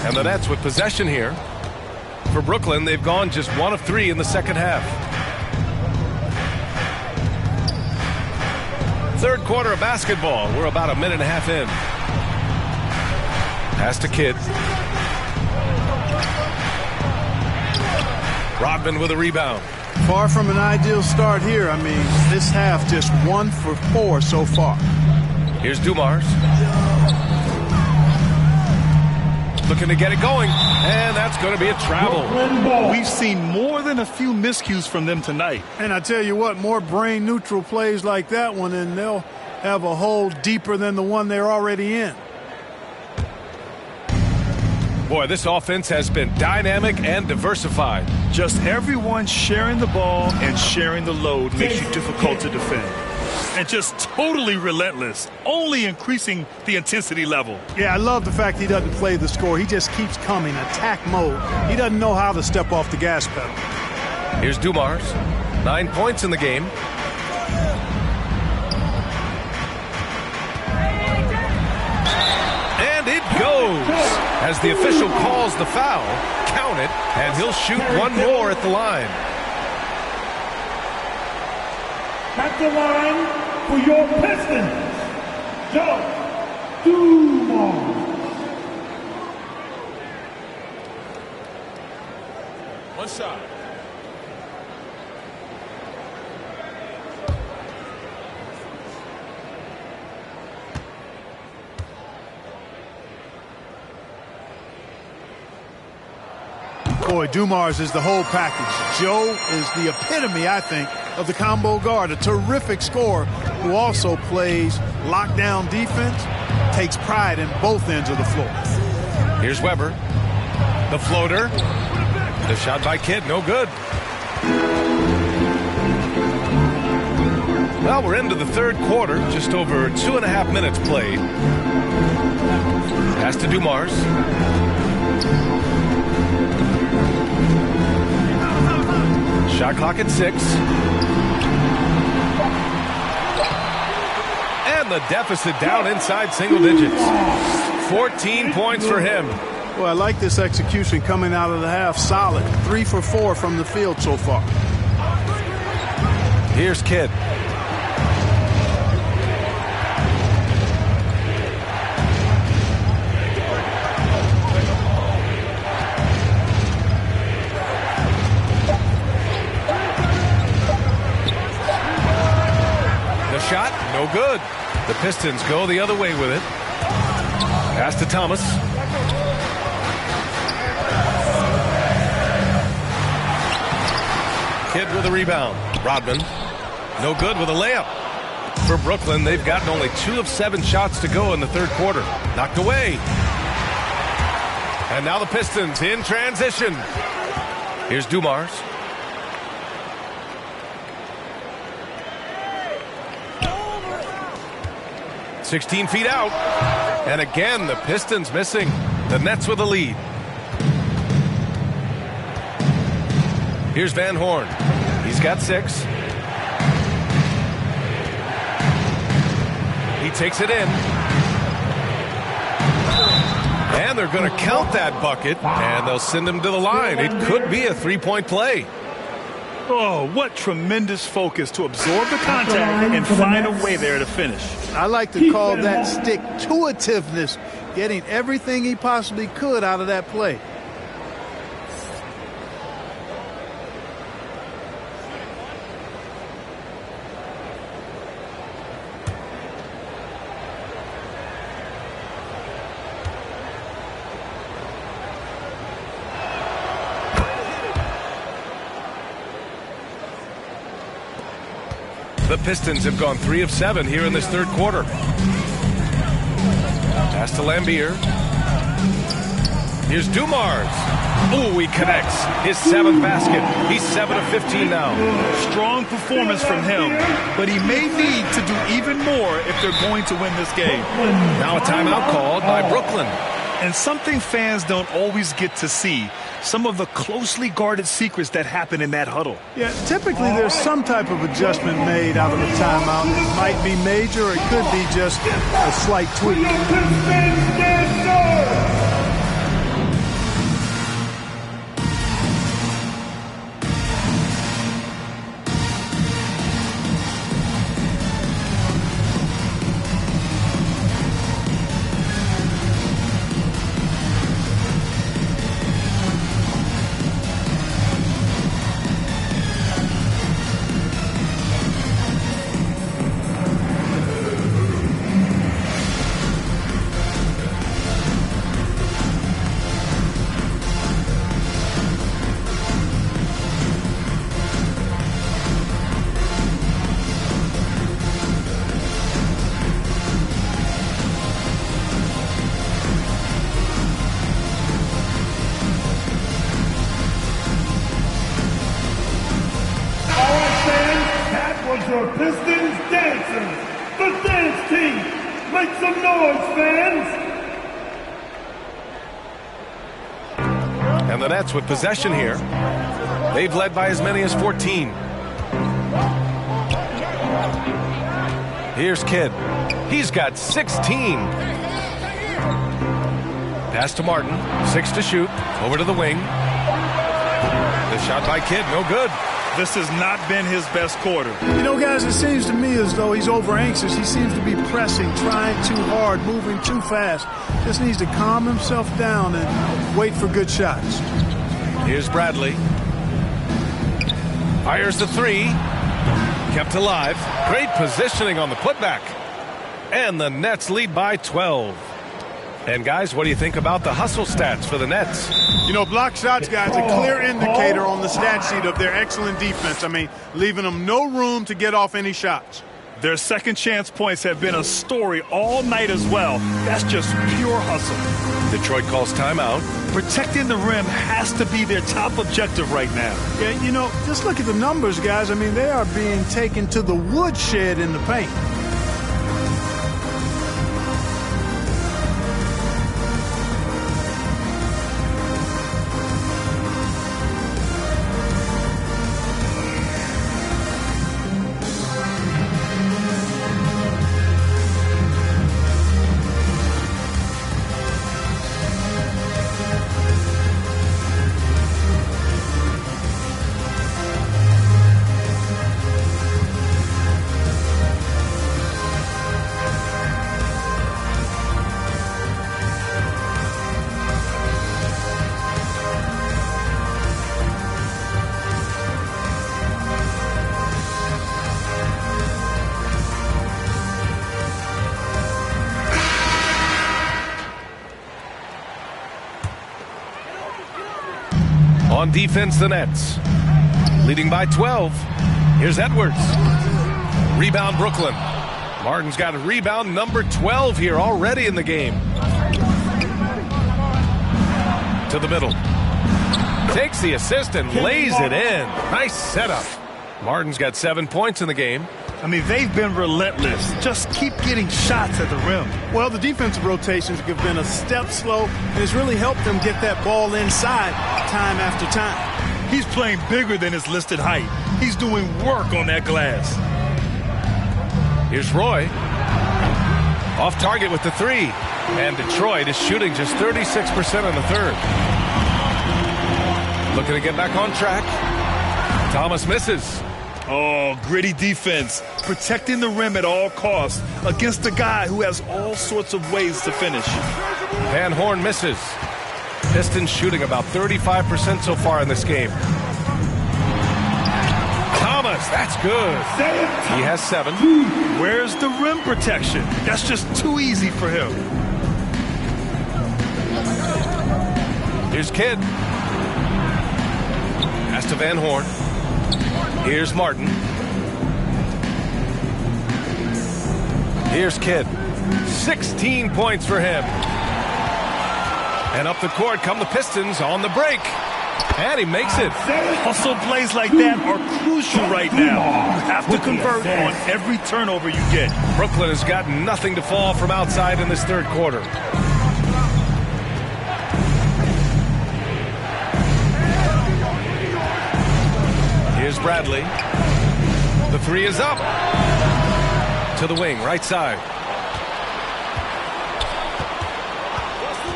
And the Nets with possession here. For Brooklyn, they've gone just 1 of 3 in the second half. Third quarter of basketball. We're about a minute and a half in. Pass to Kidd. Rodman with a rebound. Far from an ideal start here. I mean, this half just 1 for 4 so far. Here's Dumars. Looking to get it going, and that's going to be a travel. We've seen more than a few miscues from them tonight. And I tell you what, more brain-neutral plays like that one, and they'll have a hole deeper than the one they're already in. Boy, this offense has been dynamic and diversified. Just everyone sharing the ball and sharing the load makes you difficult to defend. And just totally relentless, only increasing the intensity level. Yeah, I love the fact he doesn't play the score. He just keeps coming, attack mode. He doesn't know how to step off the gas pedal. Here's Dumars. 9 points in the game. And it goes. As the official calls the foul, count it, and he'll shoot one more at the line. At the line for your Pistons, Dumars. One shot. Boy, Dumars is the whole package. Joe is the epitome, I think, of the combo guard. A terrific scorer who also plays lockdown defense, takes pride in both ends of the floor. Here's Weber. The floater. The shot by Kidd, no good. Well, we're into the third quarter, just over 2.5 minutes played. Pass to Dumars. Shot clock at 6. And the deficit down inside single digits. 14 points for him. Well, I like this execution coming out of the half. Solid. 3 for 4 from the field so far. Here's Kidd. The shot, no good. The Pistons go the other way with it. Pass to Thomas. Kidd with a rebound. Rodman, no good with a layup. For Brooklyn, they've gotten only 2 of 7 shots to go in the third quarter. Knocked away. And now the Pistons in transition. Here's Dumars. "16 feet out." And again, the Pistons missing. The Nets with a lead. Here's Van Horn. He's got 6. He takes it in. And they're going to count that bucket, and they'll send him to the line. It could be a 3-point play. Oh, what tremendous focus to absorb the contact and find a way there to finish. I like to call that stick-to-itiveness, getting everything he possibly could out of that play. The Pistons have gone 3 of 7 here in this third quarter. Pass to Lambier. Here's Dumars. Ooh, he connects. His 7th basket. He's 7 of 15 now. Strong performance from him, but he may need to do even more if they're going to win this game. Now a timeout called by Brooklyn. And something fans don't always get to see. Some of the closely guarded secrets that happen in that huddle. Yeah, typically there's some type of adjustment made out of a timeout. It might be major, it could be just a slight tweak. Your Pistons dancers, the dance team. Make some noise, fans. And the Nets with possession here. They've led by as many as 14. Here's Kidd. He's got 16. Pass to Martin. 6 to shoot. Over to the wing. The shot by Kidd, no good. This has not been his best quarter. You know, guys, it seems to me as though he's over anxious. He seems to be pressing, trying too hard, moving too fast. Just needs to calm himself down and wait for good shots. Here's Bradley. Fires the 3. Kept alive. Great positioning on the putback. And the Nets lead by 12. And, guys, what do you think about the hustle stats for the Nets? You know, block shots, guys, a clear indicator on the stat sheet of their excellent defense. I mean, leaving them no room to get off any shots. Their second chance points have been a story all night as well. That's just pure hustle. Detroit calls timeout. Protecting the rim has to be their top objective right now. Yeah, you know, just look at the numbers, guys. I mean, they are being taken to the woodshed in the paint. On defense, the Nets. Leading by 12. Here's Edwards. Rebound, Brooklyn. Martin's got a rebound, number 12 here already in the game. To the middle. Takes the assist and lays it in. Nice setup. Martin's got 7 points in the game. I mean, they've been relentless. Just keep getting shots at the rim. Well, the defensive rotations have been a step slow, and it's really helped them get that ball inside time after time. He's playing bigger than his listed height. He's doing work on that glass. Here's Roy. Off target with the three. And Detroit is shooting just 36% in the third. Looking to get back on track. Thomas misses. Oh, gritty defense. Protecting the rim at all costs against a guy who has all sorts of ways to finish. Van Horn misses. Pistons shooting about 35% so far in this game. Thomas, that's good. He has 7. Where's the rim protection? That's just too easy for him. Here's Kidd. Pass to Van Horn. Here's Martin. Here's Kidd. 16 points for him. And up the court come the Pistons on the break. And he makes it. Hustle plays like that are crucial right now. You have to convert on every turnover you get. Brooklyn has got nothing to fall from outside in this third quarter. Here's Bradley. The three is up. To the wing, right side.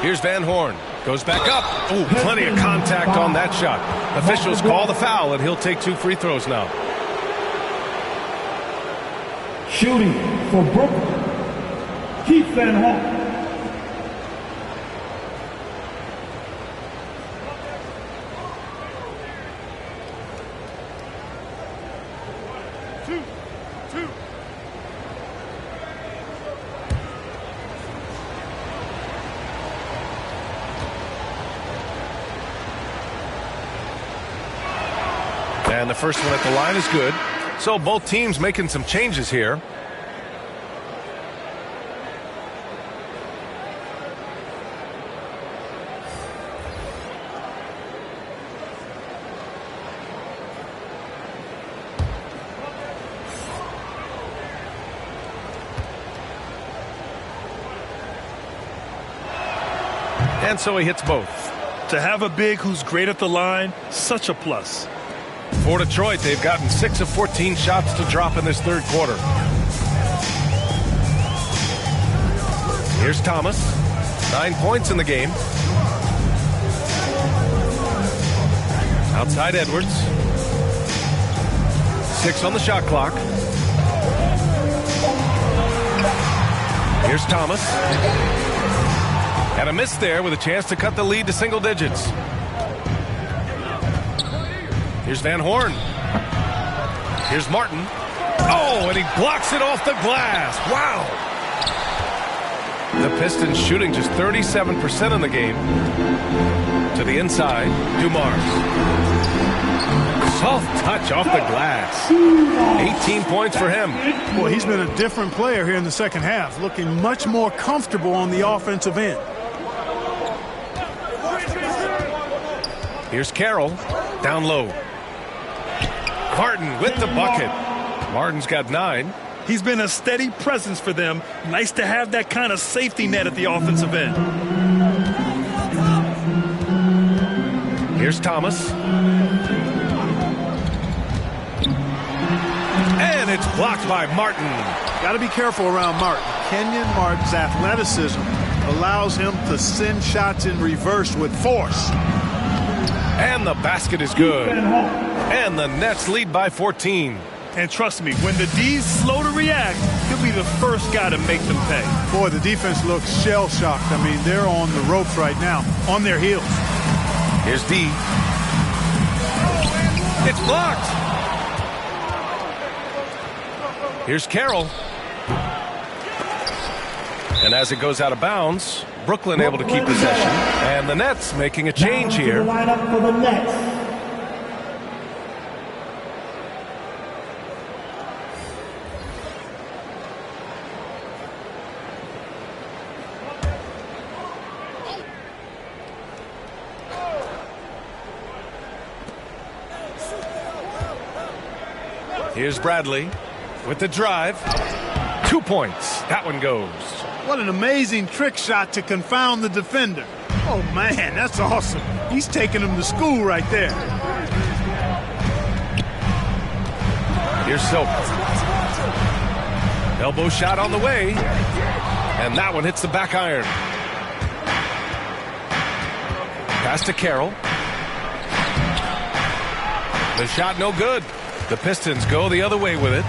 Here's Van Horn. Goes back up. Ooh, plenty of contact on that shot. Officials call the foul, and he'll take 2 free throws now. Shooting for Brooklyn, Keith Van Horn. And the first one at the line is good. So both teams making some changes here. And so he hits both. To have a big who's great at the line, such a plus. For Detroit, they've gotten 6 of 14 shots to drop in this third quarter. Here's Thomas. 9 points in the game. Outside Edwards. 6 on the shot clock. Here's Thomas. And a miss there with a chance to cut the lead to single digits. Here's Van Horn. Here's Martin. Oh, and he blocks it off the glass. Wow. The Pistons shooting just 37% in the game. To the inside, Dumars. Soft touch off the glass. 18 points for him. Boy, he's been a different player here in the second half, looking much more comfortable on the offensive end. Here's Carroll, down low. Martin with the bucket. Martin's got 9. He's been a steady presence for them. Nice to have that kind of safety net at the offensive end. Here's Thomas. And it's blocked by Martin. Got to be careful around Martin. Kenyon Martin's athleticism allows him to send shots in reverse with force. And the basket is good. And the Nets lead by 14. And trust me, when the D's slow to react, he'll be the first guy to make them pay. Boy, the defense looks shell-shocked. I mean, they're on the ropes right now, on their heels. Here's D. It's blocked. Here's Carroll. And as it goes out of bounds, Brooklyn able to keep possession. And the Nets making a change here. Lineup for the Nets. Here's Bradley with the drive. 2 points. That one goes. What an amazing trick shot to confound the defender. Oh, man, that's awesome. He's taking him to school right there. Here's Silk. Elbow shot on the way. And that one hits the back iron. Pass to Carroll. The shot no good. The Pistons go the other way with it.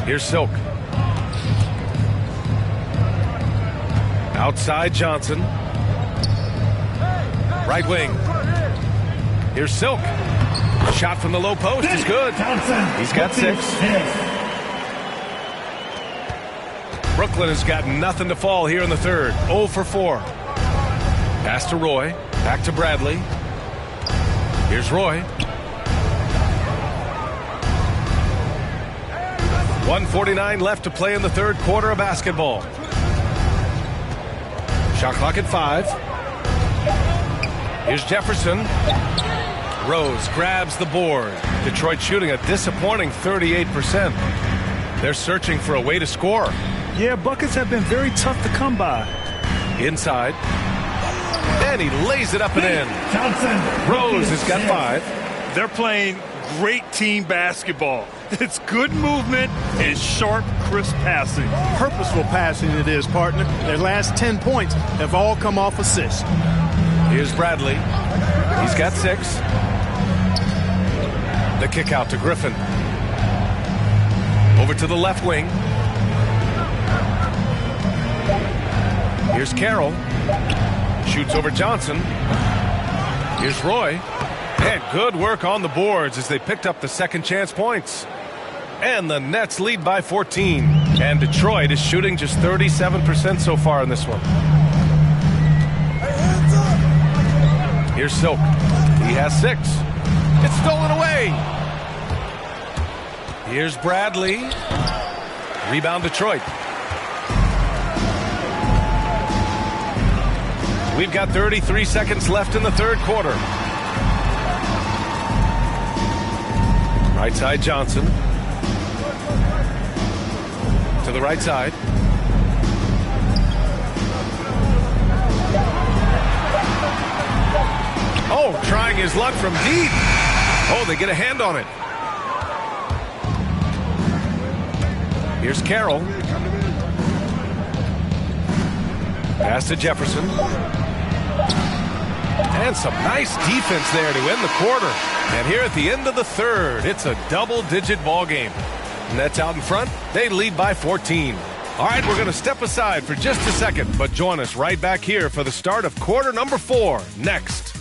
Here's Silk. Outside Johnson. Right wing. Here's Silk. Shot from the low post is good. He's got 6. Brooklyn has got nothing to fall here in the third. 0 for 4. Pass to Roy. Back to Bradley. Here's Roy. 1:49 left to play in the third quarter of basketball. Shot clock at 5. Here's Jefferson. Rose grabs the board. Detroit shooting a disappointing 38%. They're searching for a way to score. Yeah, buckets have been very tough to come by. Inside. And he lays it up and in. Rose has got 5. They're playing great team basketball. It's good movement and sharp, crisp passing. Purposeful passing it is, partner. Their last 10 points have all come off assists. Here's Bradley. He's got 6. The kick out to Griffin. Over to the left wing. Here's Carroll. Shoots over Johnson. Here's Roy. And good work on the boards as they picked up the second chance points. And the Nets lead by 14. And Detroit is shooting just 37% so far in this one. Here's Silk. He has 6. It's stolen away. Here's Bradley. Rebound Detroit. We've got 33 seconds left in the third quarter. Right side Johnson. To the right side. Oh, trying his luck from deep. Oh, they get a hand on it. Here's Carroll. Pass to Jefferson. And some nice defense there to end the quarter. And here at the end of the third, it's a double-digit ball game. Nets out in front. They lead by 14. All right, we're going to step aside for just a second, but join us right back here for the start of quarter number 4 next.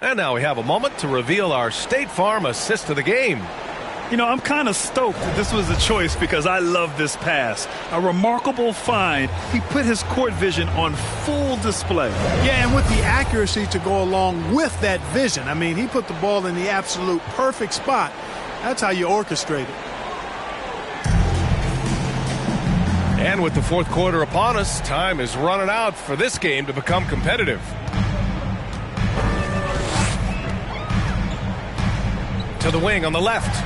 And now we have a moment to reveal our State Farm assist of the game. You know, I'm kind of stoked that this was a choice because I love this pass. A remarkable find. He put his court vision on full display. Yeah, and with the accuracy to go along with that vision. I mean, he put the ball in the absolute perfect spot. That's how you orchestrate it. And with the fourth quarter upon us, time is running out for this game to become competitive. To the wing on the left.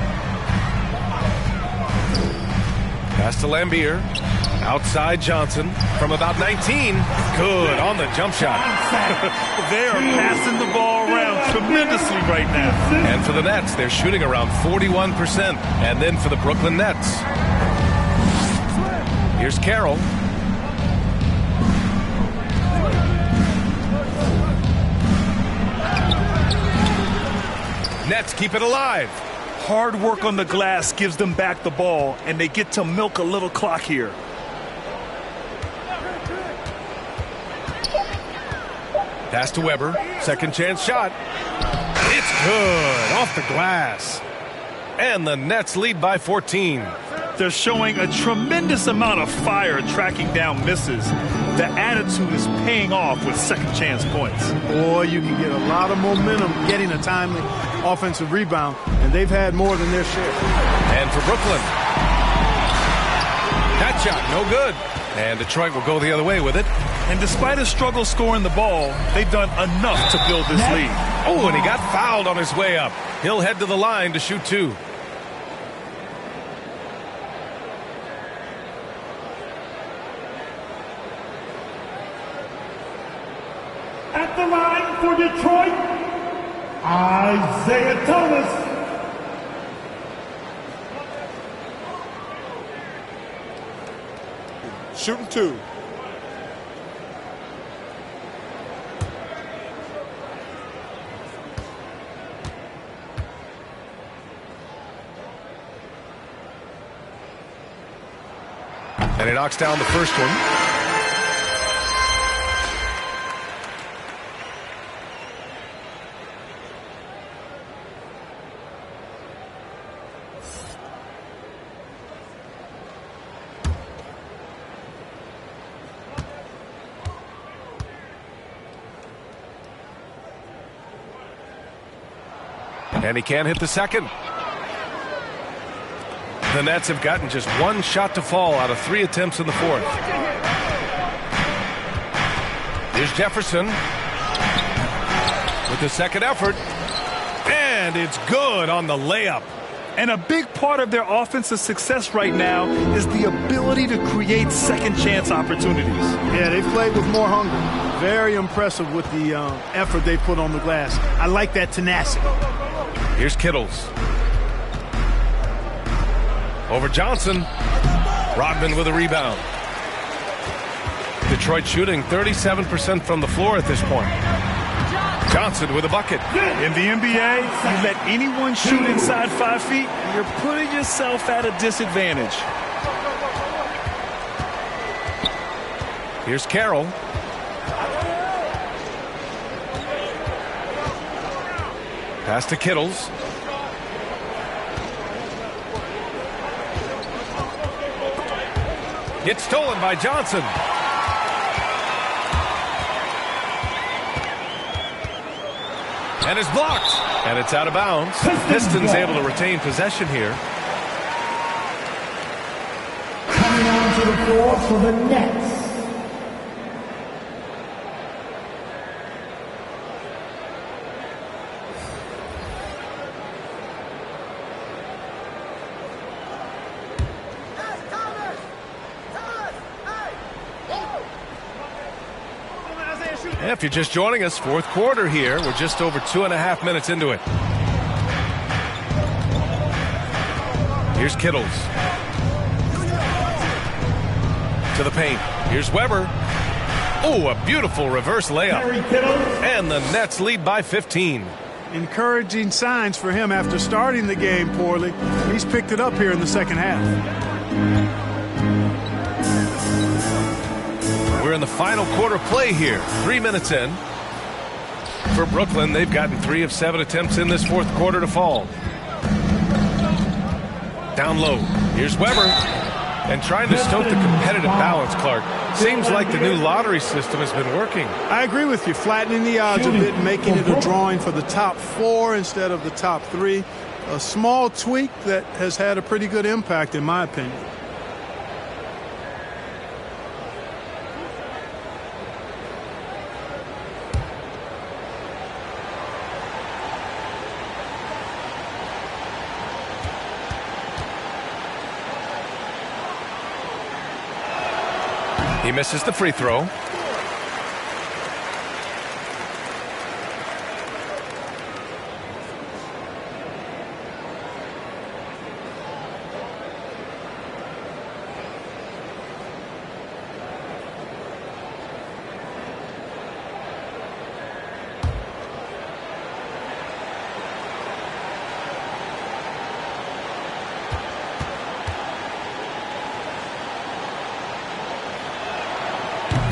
Pass to Lambier. Outside Johnson from about 19. Good on the jump shot. They are passing the ball around tremendously right now. And for the Nets, they're shooting around 41%. And then for the Brooklyn Nets. Here's Carroll. Nets keep it alive. Hard work on the glass gives them back the ball, and they get to milk a little clock here. Pass to Weber. Second chance shot. It's good. Off the glass. And the Nets lead by 14. They're showing a tremendous amount of fire tracking down misses. The attitude is paying off with second chance points. Boy, you can get a lot of momentum getting a timely offensive rebound, and they've had more than their share. And for Brooklyn. That shot, no good. And Detroit will go the other way with it. And despite a struggle scoring the ball, they've done enough to build this lead. Oh, and he got fouled on his way up. He'll head to the line to shoot two. At the line for Detroit, Isaiah Thomas. Shooting two. And he knocks down the first one. And he can't hit the second. The Nets have gotten just one shot to fall out of 3 attempts in the fourth. Here's Jefferson with the second effort. And it's good on the layup. And a big part of their offensive success right now is the ability to create second chance opportunities. Yeah, they've played with more hunger. Very impressive with the effort they put on the glass. I like that tenacity. Here's Kittles. Over Johnson. Rodman with a rebound. Detroit shooting 37% from the floor at this point. Johnson with a bucket. In the NBA, you let anyone shoot inside 5 feet, you're putting yourself at a disadvantage. Here's Carroll. Pass to Kittles. It's stolen by Johnson. And it's blocked. And it's out of bounds. Pistons able to retain possession here. Coming onto the floor for the Nets. If you're just joining us, fourth quarter here. We're just over 2.5 minutes into it. Here's Kittles. To the paint. Here's Weber. Oh, a beautiful reverse layup. And the Nets lead by 15. Encouraging signs for him after starting the game poorly. He's picked it up here in the second half. We're in the final quarter play here. 3 minutes in. For Brooklyn, they've gotten 3 of 7 attempts in this fourth quarter to fall. Down low. Here's Weber. And trying to stoke the competitive balance, Clark. Seems like the new lottery system has been working. I agree with you. Flattening the odds a bit, making it a drawing for the top 4 instead of the top 3. A small tweak that has had a pretty good impact, in my opinion. He misses the free throw.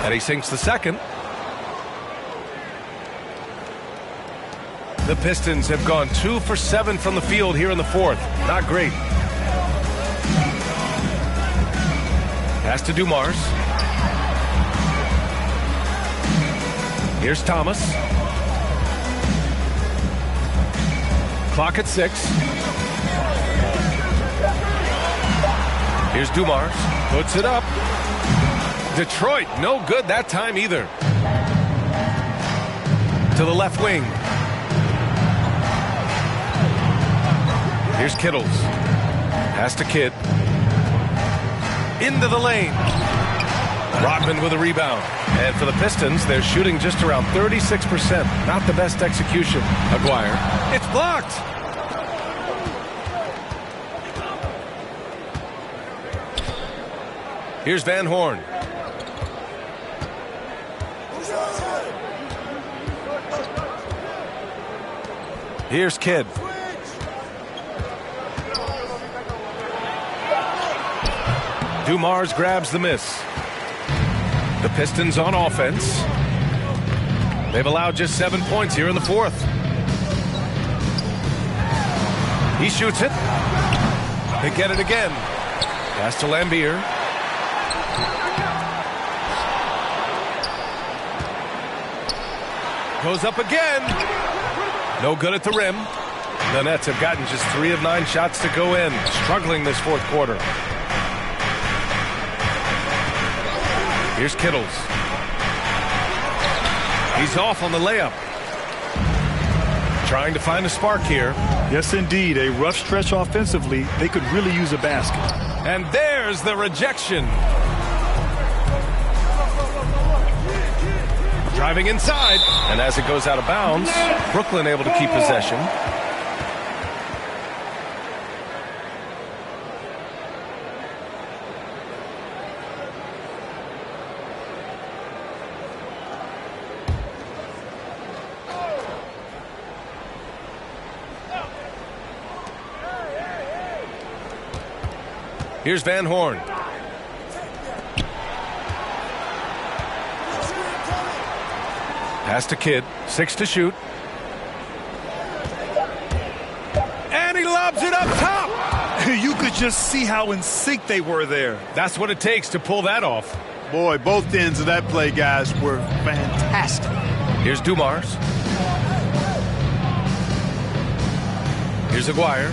And he sinks the second. The Pistons have gone 2 for 7 from the field here in the fourth. Not great. Pass to Dumars. Here's Thomas. Clock at 6. Here's Dumars. Puts it up. Detroit, no good that time either. To the left wing. Here's Kittles. Pass to Kidd. Into the lane. Rodman with a rebound. And for the Pistons, they're shooting just around 36%. Not the best execution. Aguirre. It's blocked. Here's Van Horn. Here's Kidd. Dumars grabs the miss. The Pistons on offense. They've allowed just 7 points here in the fourth. He shoots it. They get it again. Pass to Lambier. Goes up again. No good at the rim. The Nets have gotten just 3 of 9 shots to go in. Struggling this fourth quarter. Here's Kittles. He's off on the layup. Trying to find a spark here. Yes, indeed. A rough stretch offensively. They could really use a basket. And there's the rejection. Driving inside, and as it goes out of bounds, Brooklyn able to keep possession. Here's Van Horn. Pass to Kidd. 6 to shoot. And he lobs it up top. You could just see how in sync they were there. That's what it takes to pull that off. Boy, both ends of that play, guys, were fantastic. Here's Dumars. Here's Aguirre.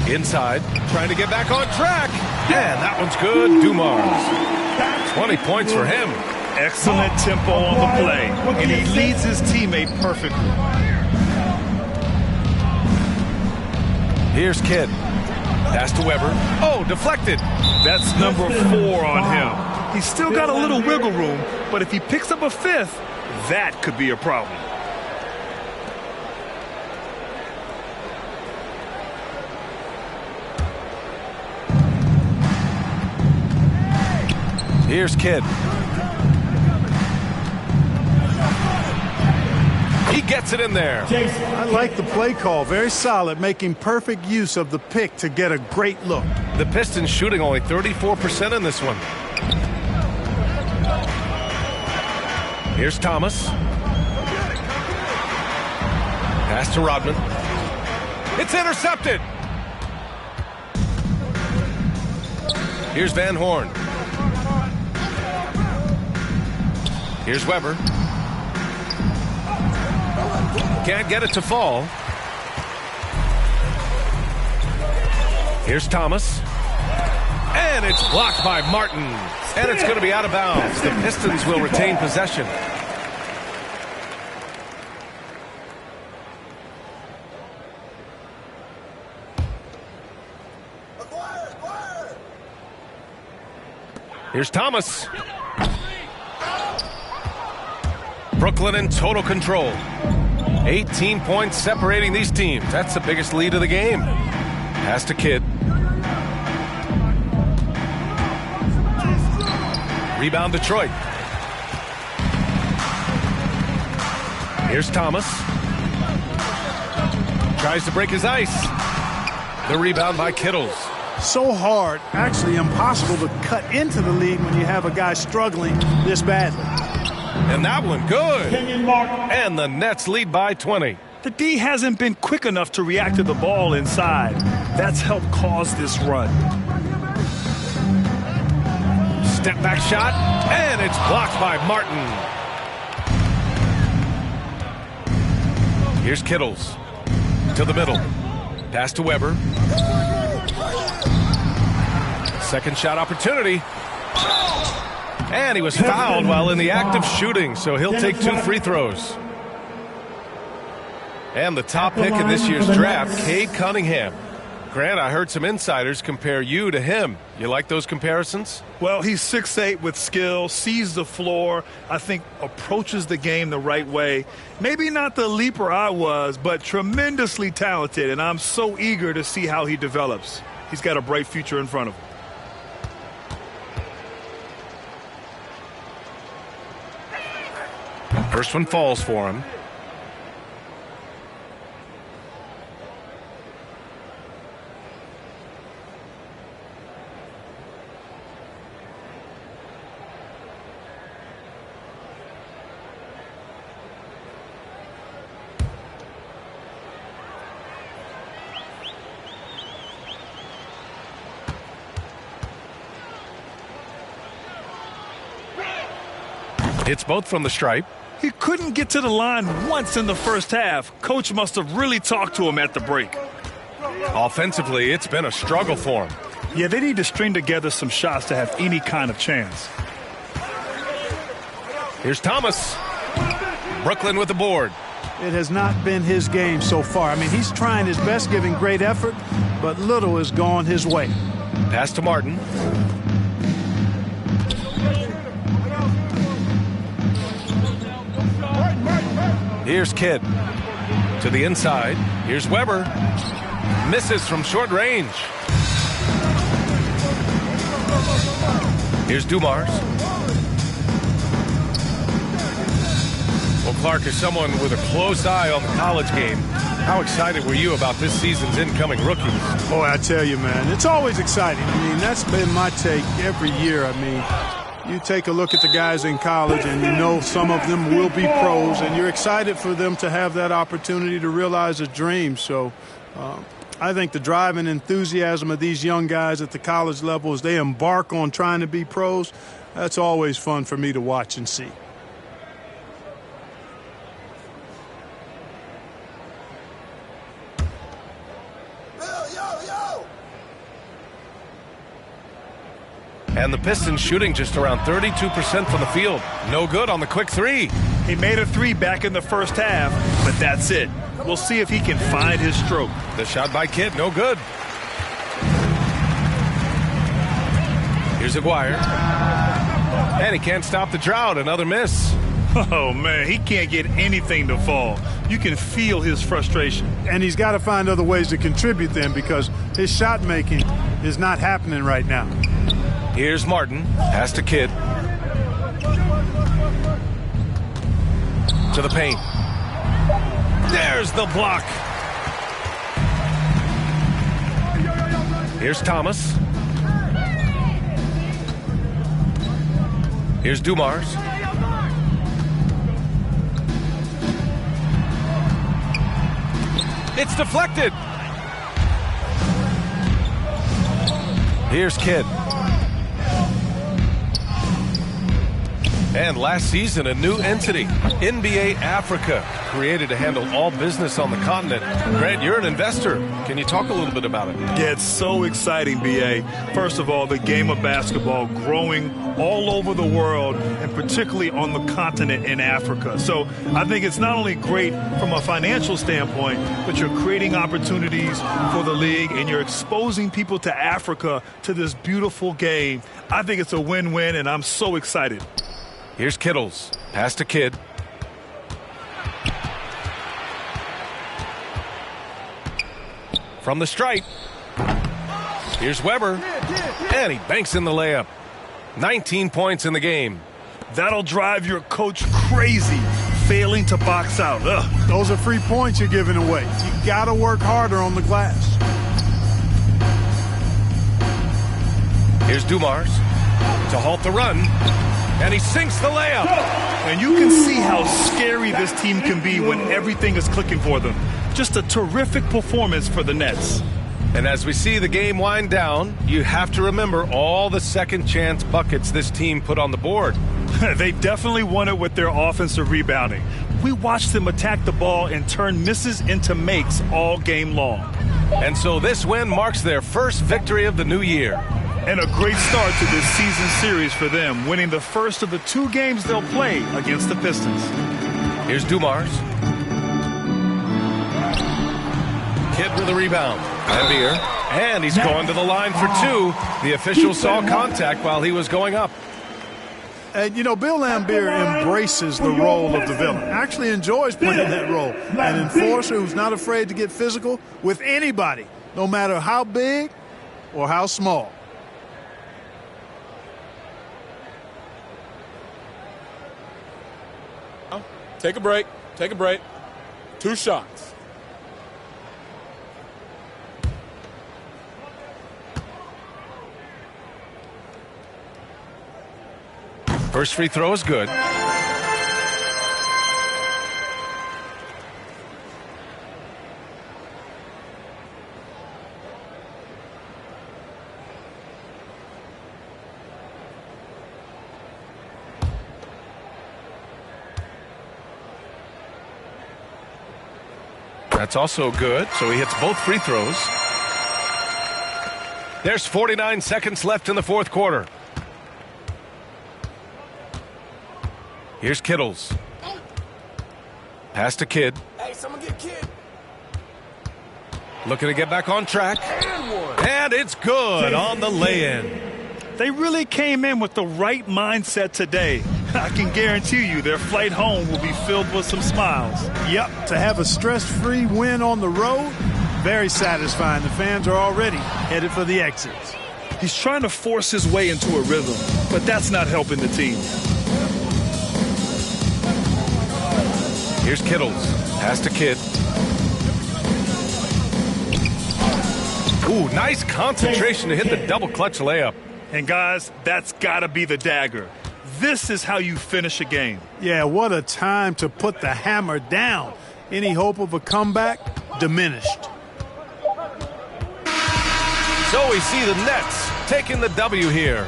Inside. Trying to get back on track. And that one's good. Dumars. 20 points for him. Excellent tempo on the play, and he leads his teammate perfectly. Here's Kidd. Pass to Weber. Oh, deflected. That's number 4 on him. He's still got a little wiggle room, but if he picks up a 5th, that could be a problem. Here's Kidd. He gets it in there. I like the play call. Very solid, making perfect use of the pick to get a great look. The Pistons shooting only 34% in this one. Here's Thomas. Pass to Rodman. It's intercepted. Here's Van Horn. Here's Weber. Can't get it to fall. Here's Thomas. And it's blocked by Martin. And it's going to be out of bounds. The Pistons will retain possession. Here's Thomas. Brooklyn in total control. 18 points separating these teams. That's the biggest lead of the game. Pass to Kidd. Rebound Detroit. Here's Thomas. Tries to break his ice. The rebound by Kittles. So hard, actually impossible to cut into the lead when you have a guy struggling this badly. And that one good. And the Nets lead by 20. The D hasn't been quick enough to react to the ball inside. That's helped cause this run. Step back shot, and it's blocked by Martin. Here's Kittles to the middle. Pass to Weber. Second shot opportunity. And he was fouled while in the act of shooting, so he'll take 2 free throws. And the top pick in this year's draft, Cade Cunningham. Grant, I heard some insiders compare you to him. You like those comparisons? Well, he's 6'8" with skill, sees the floor, I think approaches the game the right way. Maybe not the leaper I was, but tremendously talented, and I'm so eager to see how he develops. He's got a bright future in front of him. First one falls for him. Hits both from the stripe. He couldn't get to the line once in the first half. Coach must have really talked to him at the break. Offensively, it's been a struggle for him. Yeah, they need to string together some shots to have any kind of chance. Here's Thomas. Brooklyn with the board. It has not been his game so far. I mean, he's trying his best, giving great effort, but little has gone his way. Pass to Martin. Here's Kidd to the inside. Here's Weber. Misses from short range. Here's Dumars. Well, Clark, as someone with a close eye on the college game, how excited were you about this season's incoming rookies? Boy, I tell you, man, it's always exciting. I mean, that's been my take every year. I mean, you take a look at the guys in college and you know some of them will be pros, and you're excited for them to have that opportunity to realize a dream. So I think the drive and enthusiasm of these young guys at the college level as they embark on trying to be pros, that's always fun for me to watch and see. And the Pistons shooting just around 32% from the field. No good on the quick three. He made a three back in the first half, but that's it. We'll see if he can find his stroke. The shot by Kidd, no good. Here's Aguirre. And he can't stop the drought. Another miss. Oh, man, he can't get anything to fall. You can feel his frustration. And he's got to find other ways to contribute then, because his shot making is not happening right now. Here's Martin. Pass to Kidd. To the paint. There's the block. Here's Thomas. Here's Dumars. It's deflected. Here's Kidd. And last season, a new entity, NBA Africa, created to handle all business on the continent. Grant, you're an investor. Can you talk a little bit about it? Yeah, it's so exciting, B.A. First of all, the game of basketball growing all over the world, and particularly on the continent in Africa. So I think it's not only great from a financial standpoint, but you're creating opportunities for the league, and you're exposing people to Africa, to this beautiful game. I think it's a win-win, and I'm so excited. Here's Kittles. Pass to Kidd. From the stripe. Here's Weber. And he banks in the layup. 19 points in the game. That'll drive your coach crazy, failing to box out. Ugh. Those are free points you're giving away. You got to work harder on the glass. Here's Dumars to halt the run. And he sinks the layup. And you can see how scary this team can be when everything is clicking for them. Just a terrific performance for the Nets. And as we see the game wind down, you have to remember all the second chance buckets this team put on the board. They definitely won it with their offensive rebounding. We watched them attack the ball and turn misses into makes all game long. And so this win marks their first victory of the new year. And a great start to this season series for them, winning the first of the 2 games they'll play against the Pistons. Here's Dumars. Kidd with a rebound. Lambier. And he's going to the line for 2. The official saw contact while he was going up. And, you know, Bill Lambier embraces the role of the villain. Actually enjoys playing that role. An enforcer who's not afraid to get physical with anybody, no matter how big or how small. Take a break. Take a break. 2 shots. First free throw is good. That's also good, so he hits both free throws. There's 49 seconds left in the fourth quarter. Here's Kittles. Pass to Kidd. Hey, someone get Kidd. Looking to get back on track. And it's good on the lay-in. They really came in with the right mindset today. I can guarantee you their flight home will be filled with some smiles. Yep, to have a stress-free win on the road, very satisfying. The fans are already headed for the exits. He's trying to force his way into a rhythm, but that's not helping the team. Here's Kittles. Pass to Kidd. Ooh, nice concentration to hit the double clutch layup. And guys, that's got to be the dagger. This is how you finish a game. Yeah, what a time to put the hammer down. Any hope of a comeback? Diminished. So we see the Nets taking the W here.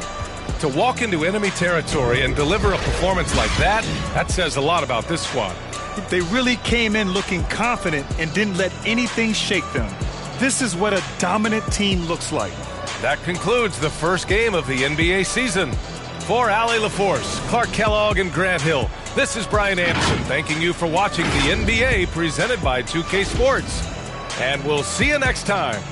To walk into enemy territory and deliver a performance like that, that says a lot about this squad. They really came in looking confident and didn't let anything shake them. This is what a dominant team looks like. That concludes the first game of the NBA season. For Allie LaForce, Clark Kellogg, and Grant Hill, this is Brian Anderson thanking you for watching the NBA presented by 2K Sports. And we'll see you next time.